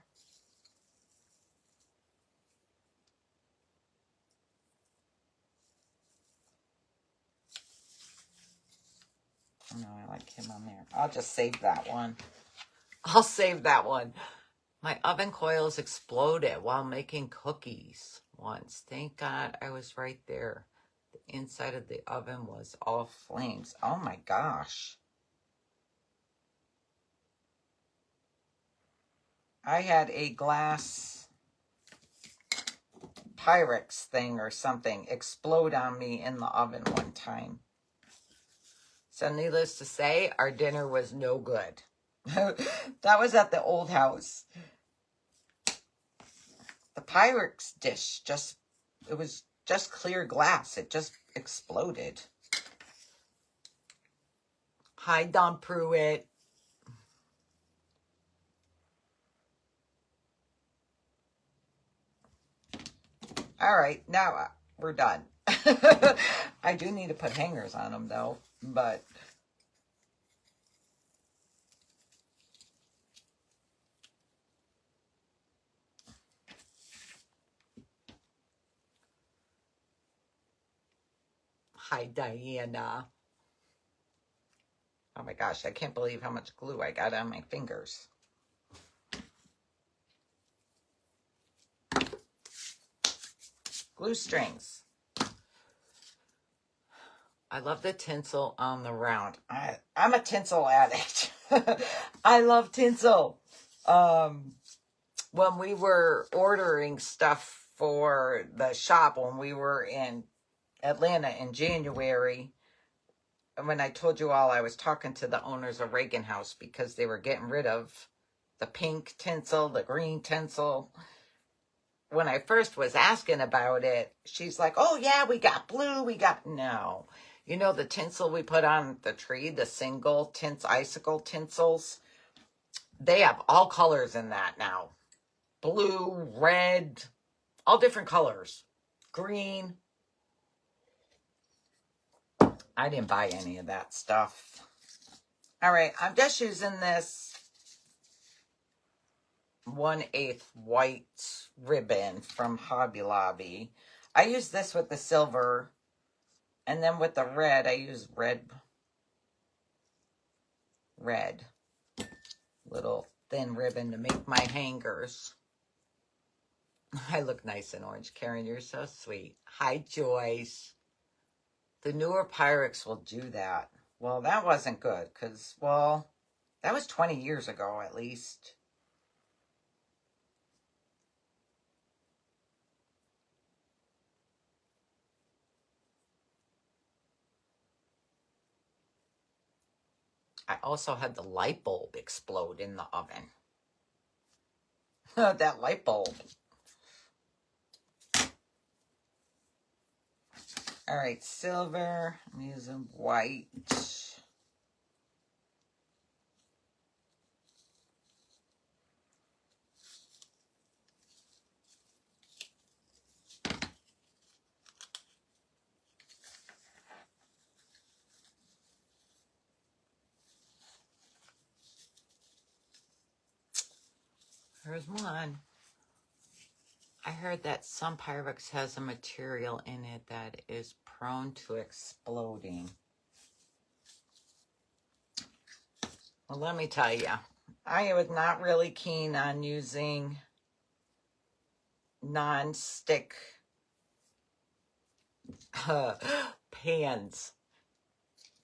No, I like him on there. I'll just save that one. I'll save that one. My oven coils exploded while making cookies once. Thank God I was right there. The inside of the oven was all flames. Oh my gosh. I had a glass Pyrex thing or something explode on me in the oven one time. So needless to say, our dinner was no good. That was at the old house. The Pyrex dish it was just clear glass. It just exploded. Hi, Don Pruitt. All right, now we're done. I do need to put hangers on them, though, but... Hi, Diana. Oh my gosh, I can't believe how much glue I got on my fingers. Glue strings. I love the tinsel on the round. I'm a tinsel addict. I love tinsel. When we were ordering stuff for the shop, when we were in Atlanta in January, when I told you all I was talking to the owners of Reagan House because they were getting rid of the pink tinsel, the green tinsel. When I first was asking about it, she's like, oh yeah, we got blue, no. You know the tinsel we put on the tree, the single icicle tinsels? They have all colors in that now. Blue, red, all different colors. Green. I didn't buy any of that stuff. All right, I'm just using this 1/8 white ribbon from Hobby Lobby. I use this with the silver, and then with the red, I use red little thin ribbon to make my hangers. I look nice in orange. Karen, you're so sweet. Hi, Joyce. The newer Pyrex will do that. Well, that wasn't good because, well, that was 20 years ago at least. I also had the light bulb explode in the oven. That light bulb. All right, silver. I'm using white. Here's one. I heard that some Pyrex has a material in it that is prone to exploding. Well, let me tell you, I was not really keen on using non-stick pans,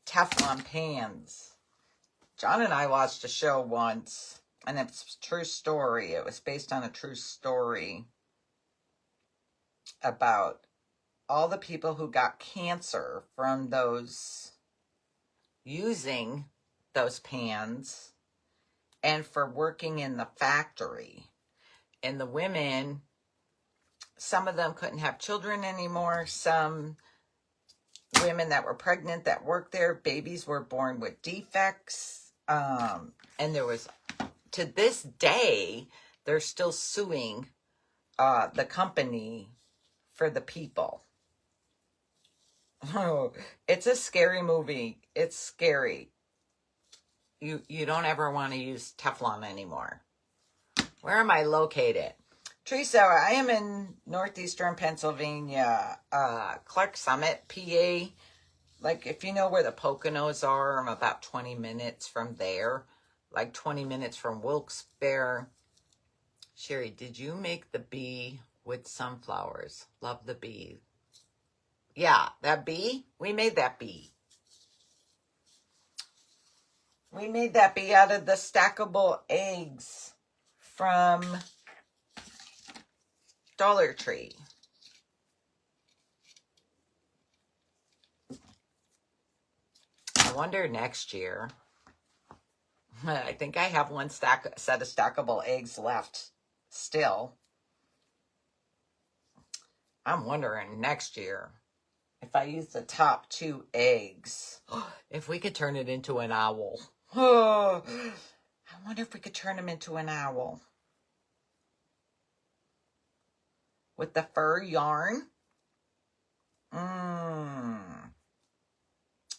Teflon pans. John and I watched a show once, and it's a true story. It was based on a true story about all the people who got cancer from those using those pans and for working in the factory. And the women, some of them couldn't have children anymore. Some women that were pregnant that worked there, babies were born with defects. And there was, to this day, they're still suing the company for the people. Oh, it's a scary movie. It's scary. You don't ever want to use Teflon anymore. Where am I located? Teresa, I am in northeastern Pennsylvania, Clark Summit, PA. Like, if you know where the Poconos are, I'm about 20 minutes from there. Like 20 minutes from Wilkes-Barre. Sherry, did you make the bee with sunflowers? Love the bee. Yeah, that bee? We made that bee. We made that bee out of the stackable eggs from Dollar Tree. I wonder next year. I think I have one set of stackable eggs left still. I'm wondering next year if I use the top 2 eggs, if we could turn it into an owl. I wonder if we could turn him into an owl. With the fur yarn. I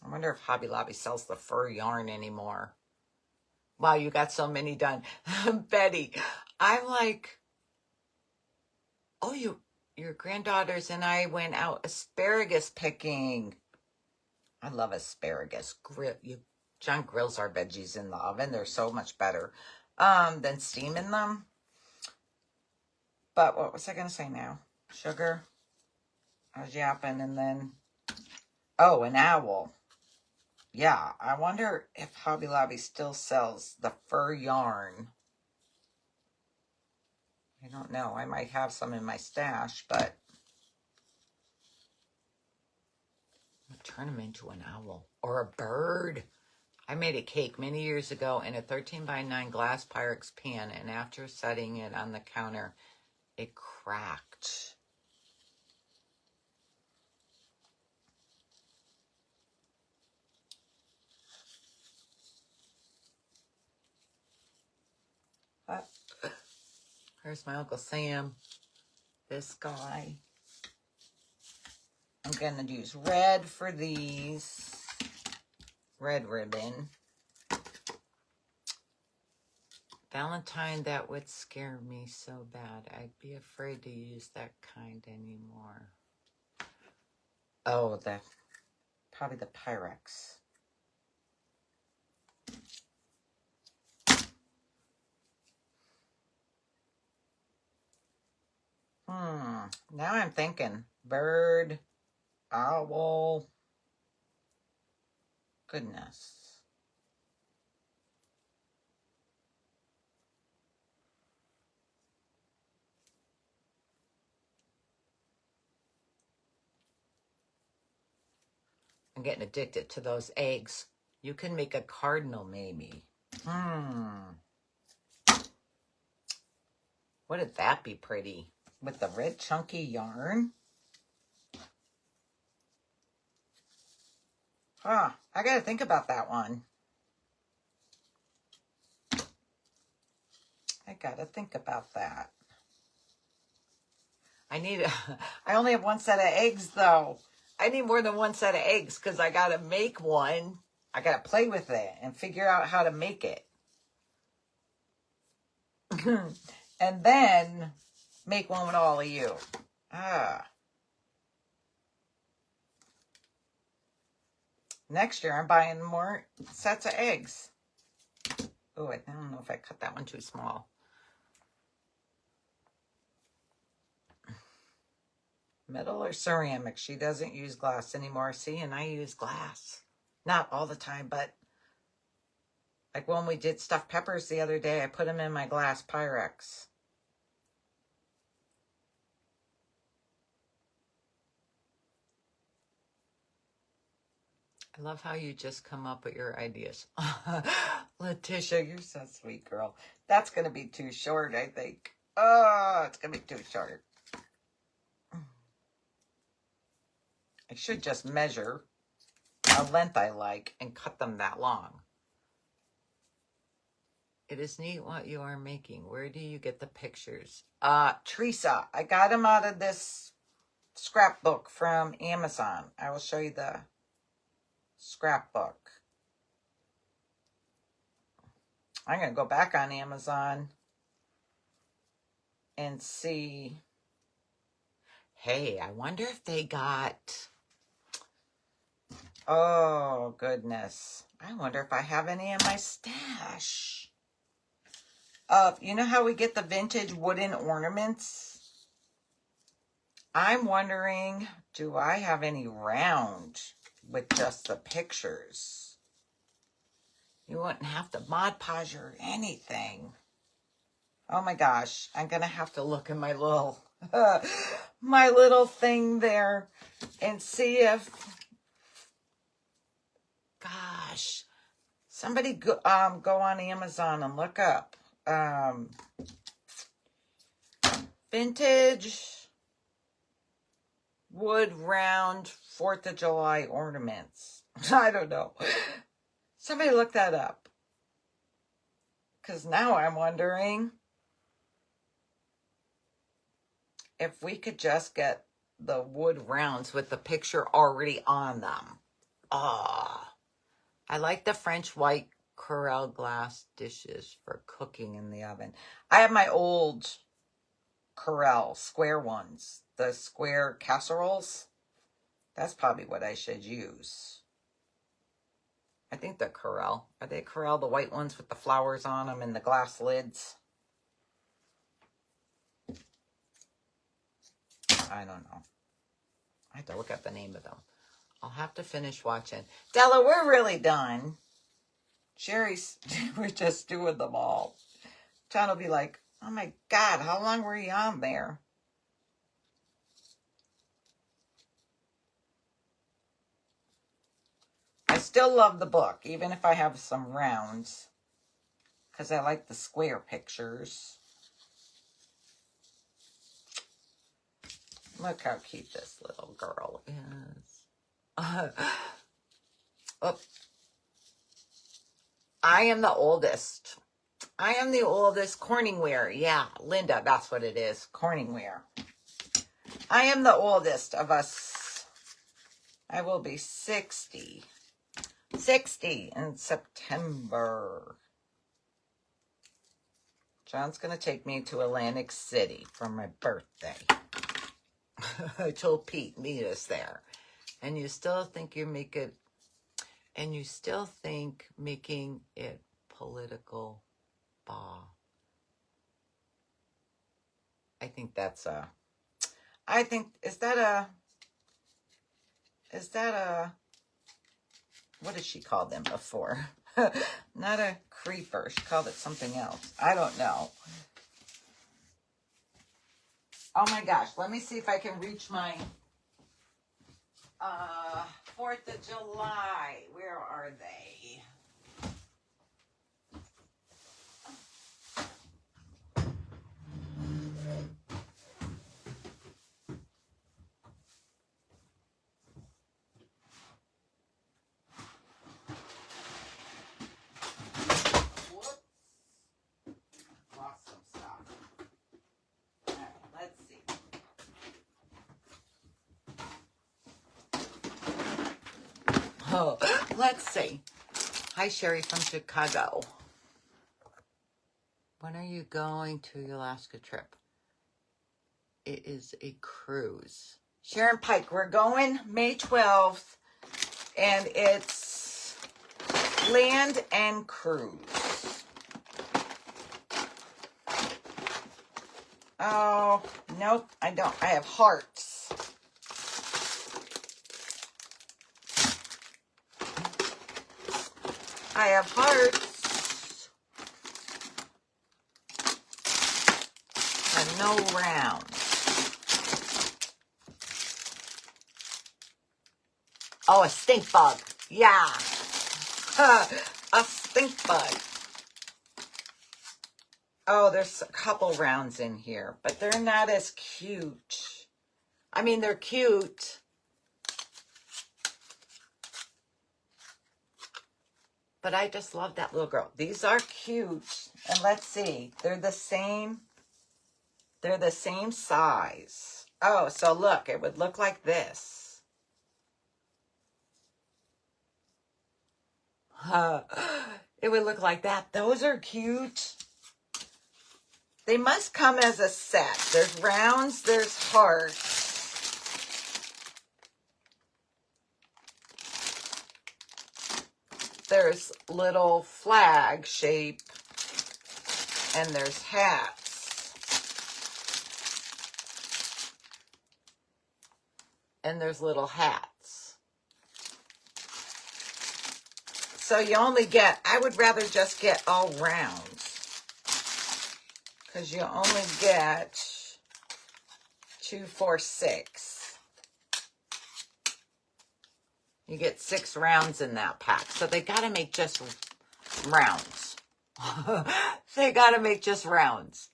wonder if Hobby Lobby sells the fur yarn anymore. Wow, you got so many done. Betty, I'm like, oh, your granddaughters and I went out asparagus picking. I love asparagus. John grills our veggies in the oven. They're so much better than steaming them. But what was I going to say now? Sugar. I was yapping and then, oh, an owl. Yeah, I wonder if Hobby Lobby still sells the fur yarn. I don't know. I might have some in my stash, but I'll turn them into an owl or a bird. I made a cake many years ago in a 13x9 glass Pyrex pan, and after setting it on the counter, it cracked. Here's my Uncle Sam. This guy. I'm going to use red for these. Red ribbon. Valentine, that would scare me so bad. I'd be afraid to use that kind anymore. Oh, probably the Pyrex. Now I'm thinking bird, owl. Goodness. I'm getting addicted to those eggs. You can make a cardinal, maybe. Wouldn't that be pretty? With the red chunky yarn? Huh, I gotta think about that one. I gotta think about that. I only have one set of eggs though. I need more than one set of eggs because I gotta make one. I gotta play with it and figure out how to make it. And then make one with all of you. Next year I'm buying more sets of eggs. Oh, I don't know if I cut that one too small. Metal or ceramic? She doesn't use glass anymore. See, and I use glass. Not all the time, but like when we did stuffed peppers the other day, I put them in my glass Pyrex. I love how you just come up with your ideas. Letitia, you're so sweet, girl. That's going to be too short, I think. Oh, it's going to be too short. I should just measure a length I like and cut them that long. It is neat what you are making. Where do you get the pictures? Teresa, I got them out of this scrapbook from Amazon. I will show you the scrapbook. I'm going to go back on Amazon and see. Hey, I wonder if they got... Oh, goodness. I wonder if I have any in my stash. You know how we get the vintage wooden ornaments? I'm wondering, do I have any round with just the pictures? You wouldn't have to Mod Podge or anything. Oh my gosh, I'm going to have to look in my little, my little thing there and see if... Gosh, somebody go on Amazon and look up vintage wood round 4th of July ornaments. I don't know. Somebody look that up. Because now I'm wondering if we could just get the wood rounds with the picture already on them. I like the French white Corelle glass dishes for cooking in the oven. I have my old Corelle square ones, the square casseroles. That's probably what I should use. I think they're Corelle. Are they Corelle, the white ones with the flowers on them and the glass lids? I don't know. I have to look up the name of them. I'll have to finish watching. Della, we're really done. Sherry's, we're just doing them all. John will be like, oh my God, how long were you on there? I still love the book, even if I have some rounds, because I like the square pictures. Look how cute this little girl is. Oh. I am the oldest. I am the oldest. Corningware. Yeah, Linda, that's what it is. Corningware. I am the oldest of us. I will be 60. 60 in September. John's going to take me to Atlantic City for my birthday. I told Pete, meet us there. And you still think you make it, and you still think making it political, bah. I think that's I think, is that a, what did she call them before? Not a creeper. She called it something else. I don't know. Oh my gosh. Let me see if I can reach my 4th of July. Where are they? Whoops. Lost some stuff. All right, let's see. Oh, let's see. Hi, Sherry from Chicago. When are you going to the Alaska trip? It is a cruise. Sharon Pike, we're going May 12th, and it's land and cruise. Oh, nope, I don't. I have hearts. I have hearts. And no rounds. Oh, a stink bug. Yeah. A stink bug. Oh, there's a couple rounds in here, but they're not as cute. I mean, they're cute. But I just love that little girl. These are cute. And let's see. They're the same. They're the same size. Oh, so look. It would look like this. It would look like that. Those are cute. They must come as a set. There's rounds. There's hearts. There's little flag shape, and there's hats, and there's little hats. So you only get, I would rather just get all rounds, because you only get 2, 4, 6. You get 6 rounds in that pack. So they got to make just rounds. They got to make just rounds.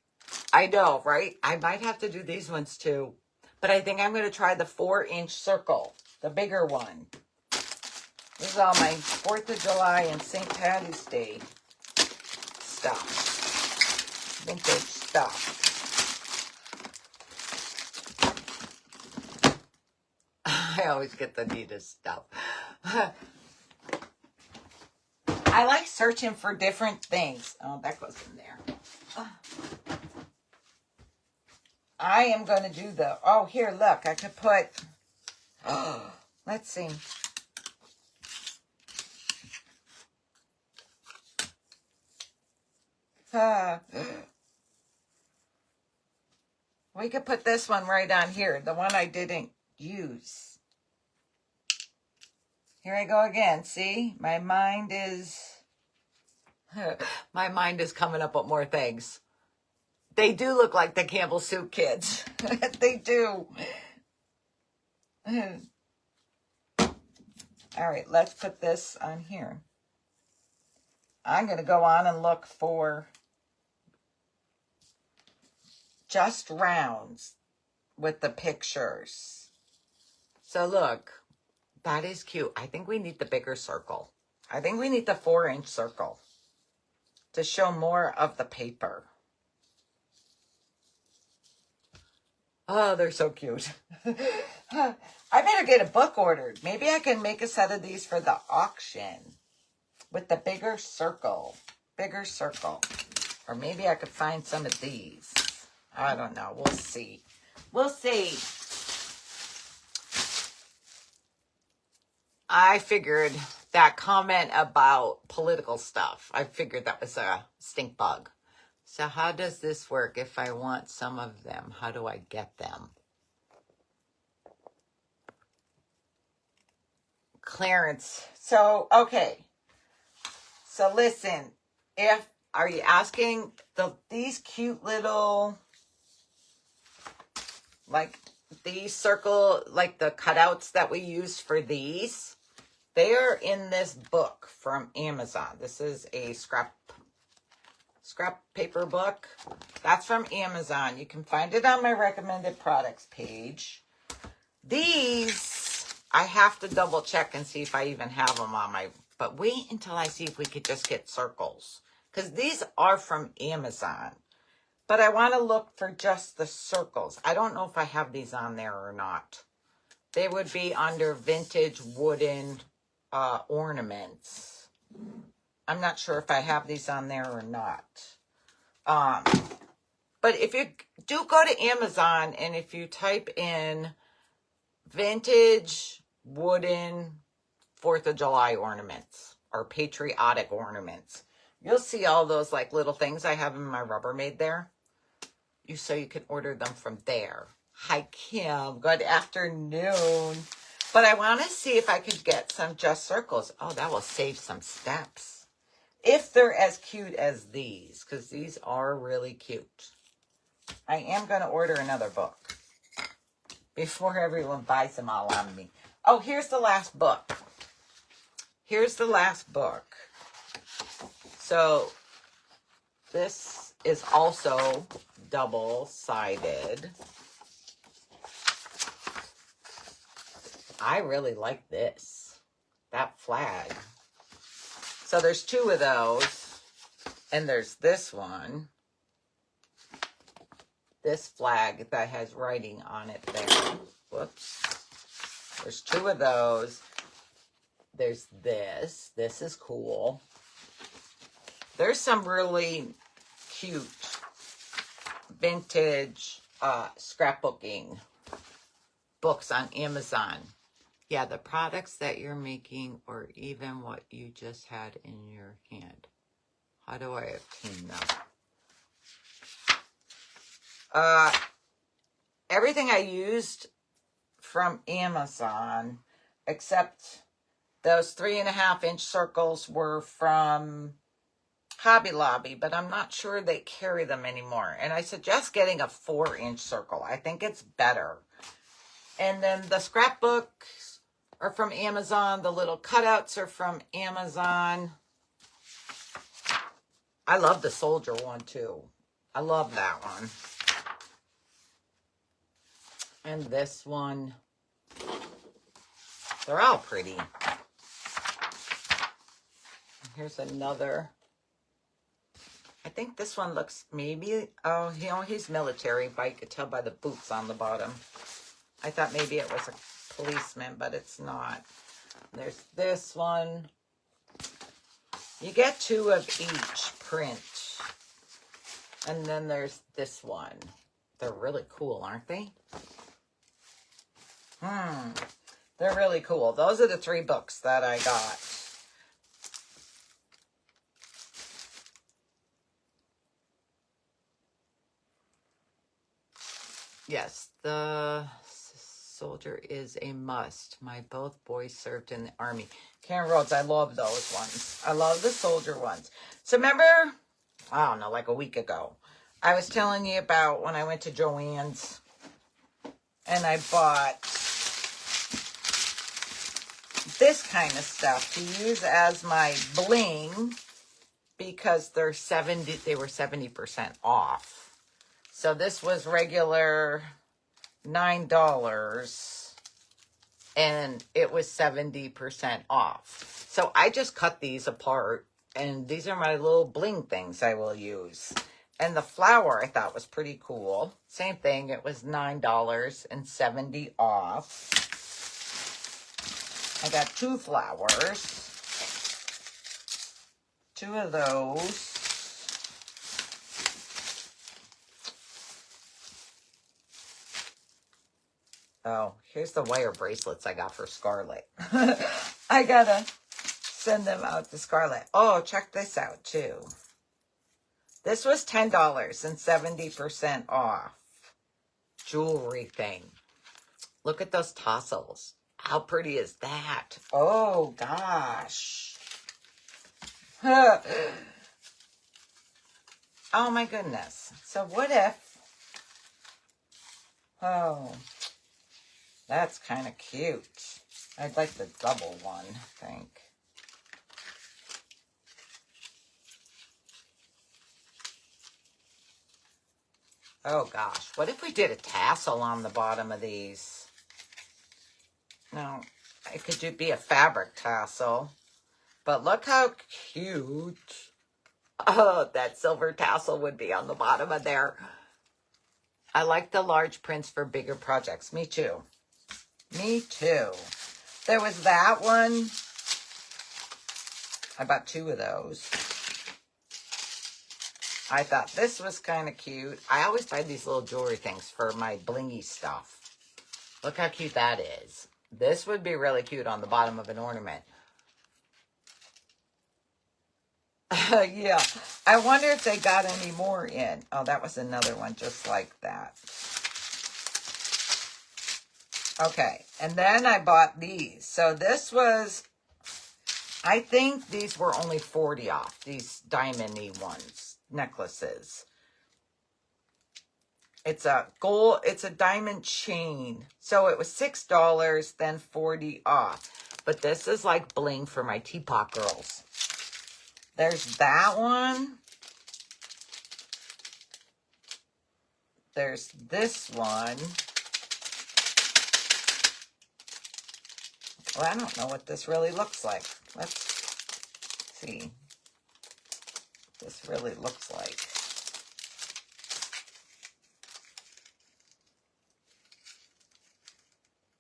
I know, right? I might have to do these ones too. But I think I'm going to try the 4-inch circle, the bigger one. This is all my 4th of July and St. Patty's Day stuff. Vintage stuff. I always get the neatest stuff. I like searching for different things. Oh, that goes in there. I am going to do the, oh, here, look. I could put, let's see. We could put this one right on here, the one I didn't use. Here I go again. See, my mind is coming up with more things. They do look like the Campbell Soup kids. They do. All right, let's put this on here. I'm going to go on and look for just rounds with the pictures. So look, that is cute. I think we need the bigger circle. I think we need the 4-inch circle to show more of the paper. Oh, they're so cute. I better get a book ordered. Maybe I can make a set of these for the auction with the bigger circle. Bigger circle. Or maybe I could find some of these. I don't know. We'll see. We'll see. I figured that comment about political stuff, I figured that was a stink bug. So how does this work if I want some of them? How do I get them? clearance. So, okay. So listen, are you asking these cute little, like these circle, like the cutouts that we used for these, they are in this book from Amazon. This is a scrap paper book. That's from Amazon. You can find it on my recommended products page. These, I have to double check and see if I even have them on my, but wait until I see if we could just get circles. Because these are from Amazon. But I want to look for just the circles. I don't know if I have these on there or not. They would be under vintage wooden ornaments. I'm not sure if I have these on there or not. But if you do go to Amazon and if you type in vintage wooden 4th of July ornaments or patriotic ornaments, you'll see all those like little things I have in my Rubbermaid there. So you can order them from there. Hi, Kim. Good afternoon. But I want to see if I could get some just circles. Oh, that will save some steps. If they're as cute as these, because these are really cute. I am going to order another book before everyone buys them all on me. Oh, here's the last book. Here's the last book. So this is also double-sided. I really like this. That flag. So there's 2 of those. And there's this one. This flag that has writing on it there. Whoops. There's 2 of those. There's this. This is cool. There's some really cute vintage scrapbooking books on Amazon. Yeah, the products that you're making or even what you just had in your hand. How do I obtain them? Everything I used from Amazon, except those 3.5-inch circles, were from Hobby Lobby, but I'm not sure they carry them anymore. And I suggest getting a 4-inch circle. I think it's better. And then the scrapbooks are from Amazon. The little cutouts are from Amazon. I love the soldier one too. I love that one. And this one. They're all pretty. Here's another. I think this one looks maybe, oh, he's military, but you could tell by the boots on the bottom. I thought maybe it was a policeman, but it's not. There's this one. You get 2 of each print. And then there's this one. They're really cool, aren't they? They're really cool. Those are the 3 books that I got. Yes, the soldier is a must. My both boys served in the army. Karen Rhodes, I love those ones. I love the soldier ones. So remember, I don't know, like a week ago, I was telling you about when I went to Joann's and I bought this kind of stuff to use as my bling because they were 70% off. So this was regular $9 and it was 70% off. So I just cut these apart and these are my little bling things I will use. And the flower I thought was pretty cool. Same thing, it was $9 and 70 off. I got 2 flowers. 2 of those. Oh, here's the wire bracelets I got for Scarlett. I gotta send them out to Scarlett. Oh, check this out too. This was $10 and 70% off. Jewelry thing. Look at those tassels. How pretty is that? Oh, gosh. Oh, my goodness. So what if... Oh, that's kind of cute. I'd like the double one, I think. Oh, gosh. What if we did a tassel on the bottom of these? No, it could be a fabric tassel. But look how cute. Oh, that silver tassel would be on the bottom of there. I like the large prints for bigger projects. Me too. Me too. There was that one. I bought 2 of those. I thought this was kind of cute. I always buy these little jewelry things for my blingy stuff. Look how cute that is. This would be really cute on the bottom of an ornament. Yeah. I wonder if they got any more in. Oh, that was another one just like that. Okay. And then I bought these. So this was, I think these were only 40 off. These diamond-y ones, necklaces. It's a gold, it's a diamond chain. So it was $6, then 40 off. But this is like bling for my teapot girls. There's that one. There's this one. Well, I don't know what this really looks like. Let's see what this really looks like.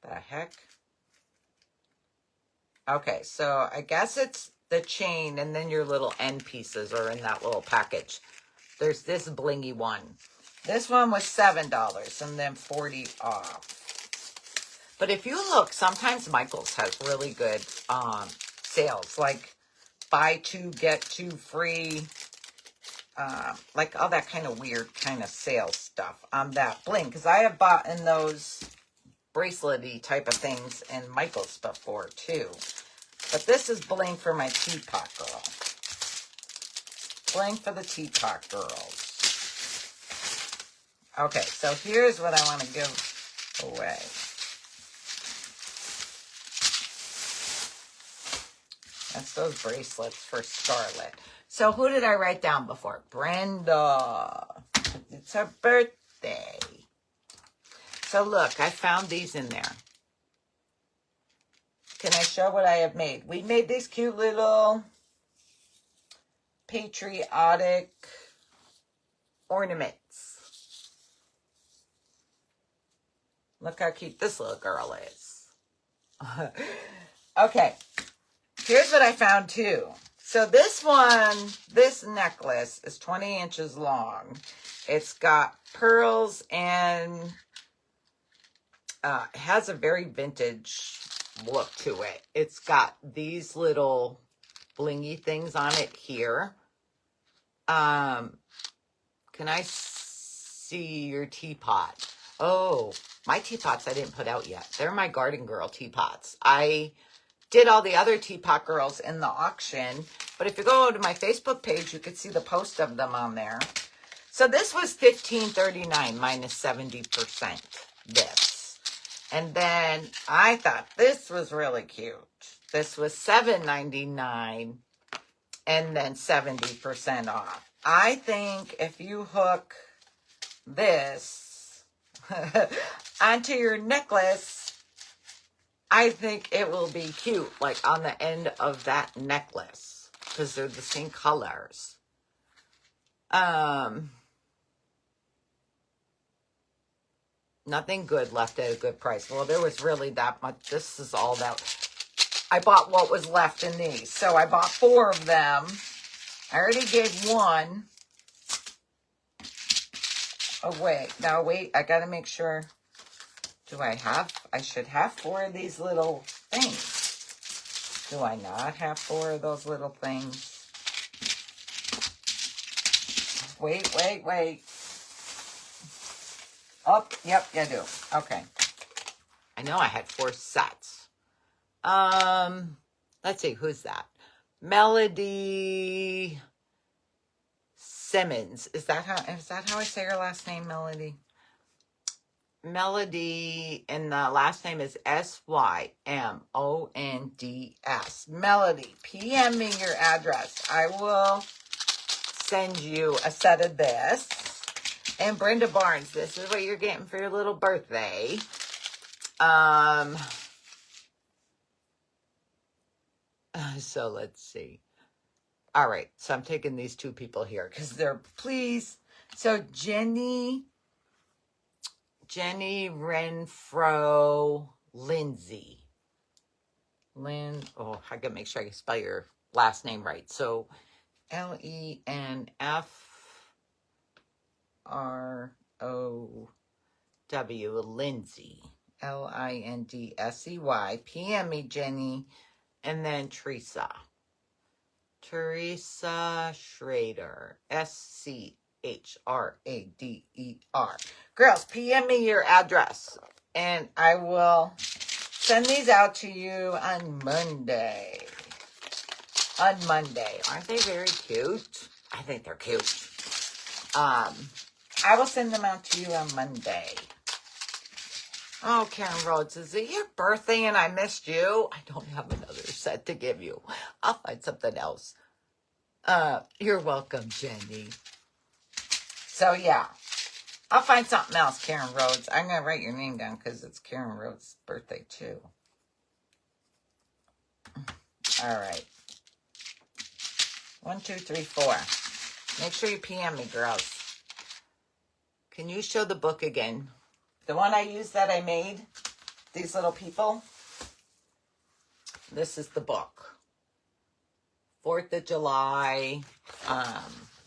The heck? Okay, so I guess it's the chain and then your little end pieces are in that little package. There's this blingy one. This one was $7 and then 40 off. But if you look, sometimes Michael's has really good sales, like buy 2, get 2 free, like all that kind of weird kind of sales stuff on that bling. Because I have bought in those bracelet-y type of things in Michael's before too. But this is bling for my teapot girl. Bling for the teapot girls. Okay, so here's what I want to give away. That's those bracelets for Scarlett. So who did I write down before? Brenda. It's her birthday. So look, I found these in there. Can I show what I have made? We made these cute little patriotic ornaments. Look how cute this little girl is. Okay, here's what I found too. So this one, this necklace is 20 inches long. It's got pearls and has a very vintage look to it. It's got these little blingy things on it here. Can I see your teapot? Oh, my teapots I didn't put out yet. They're my Garden Girl teapots. I did all the other teapot girls in the auction, but if you go to my Facebook page, you could see the post of them on there. So this was $15.39 minus 70%. This. And then I thought this was really cute. This was $7.99 and then 70% off. I think if you hook this onto your necklace, I think it will be cute, like on the end of that necklace, because they're the same colors. Nothing good left at a good price. Well, there was really that much. This is all that. I bought what was left in these. So I bought 4 of them. I already gave 1 away. Now, wait. I got to make sure. Do I have? I should have 4 of these little things. Do I not have 4 of those little things? Wait. Oh, yep, I do. Okay. I know I had 4 sets. Let's see, who's that? Melody Simmons. Is that how I say her last name, Melody? Melody, and the last name is Symonds. Melody, PM me your address. I will send you a set of this. And Brenda Barnes, this is what you're getting for your little birthday. So let's see. All right, so I'm taking these two people here because they're, please. So Jenny Renfro Lindsay. I gotta make sure I spell your last name right. So LenFrow, Lindsay. Lindsey. PM me, Jenny. And then Teresa Schrader. SCHRADER. Girls, PM me your address. And I will send these out to you on Monday. Aren't they very cute? I think they're cute. I will send them out to you on Monday. Oh, Karen Rhodes, is it your birthday and I missed you? I don't have another set to give you. I'll find something else. You're welcome, Jenny. So, yeah. I'll find something else, Karen Rhodes. I'm going to write your name down because it's Karen Rhodes' birthday, too. All right. 1, 2, 3, 4. Make sure you PM me, girls. Can you show the book again? The one I used that I made, these little people. This is the book. 4th of July.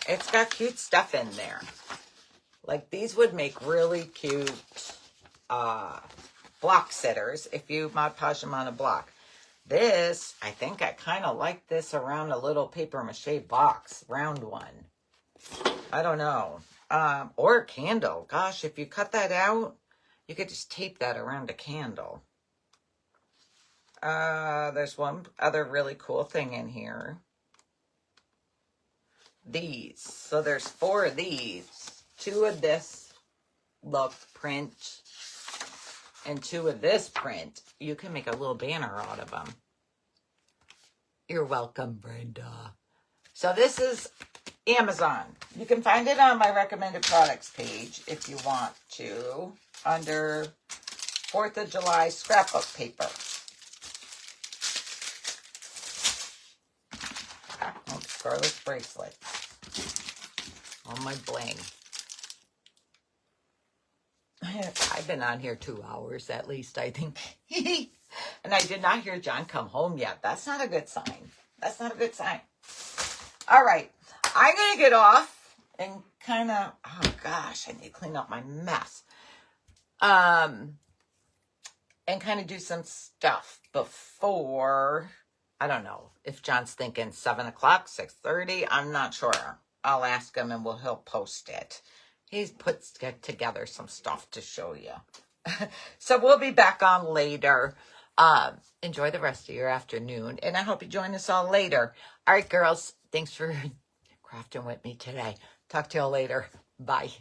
It's got cute stuff in there. Like these would make really cute block sitters if you Mod Podge them on a block. This, I think I kind of like this around a little paper mache box, round one. I don't know. Or a candle. Gosh, if you cut that out, you could just tape that around a candle. There's one other really cool thing in here. These. So there's 4 of these. 2 of this look print. And 2 of this print. You can make a little banner out of them. You're welcome, Brenda. So this is Amazon. You can find it on my recommended products page if you want to. Under 4th of July scrapbook paper. Oh, Scarlet bracelets. On my bling. I've been on here 2 hours at least, I think. And I did not hear John come home yet. That's not a good sign. That's not a good sign. All right. I'm going to get off and kind of, oh gosh, I need to clean up my mess. And kind of do some stuff before, I don't know, if John's thinking 7 o'clock, 6:30, I'm not sure. I'll ask him and he'll post it. He's put together some stuff to show you. So we'll be back on later. Enjoy the rest of your afternoon, and I hope you join us all later. All right, girls, thanks for crafting with me today. Talk to you all later. Bye.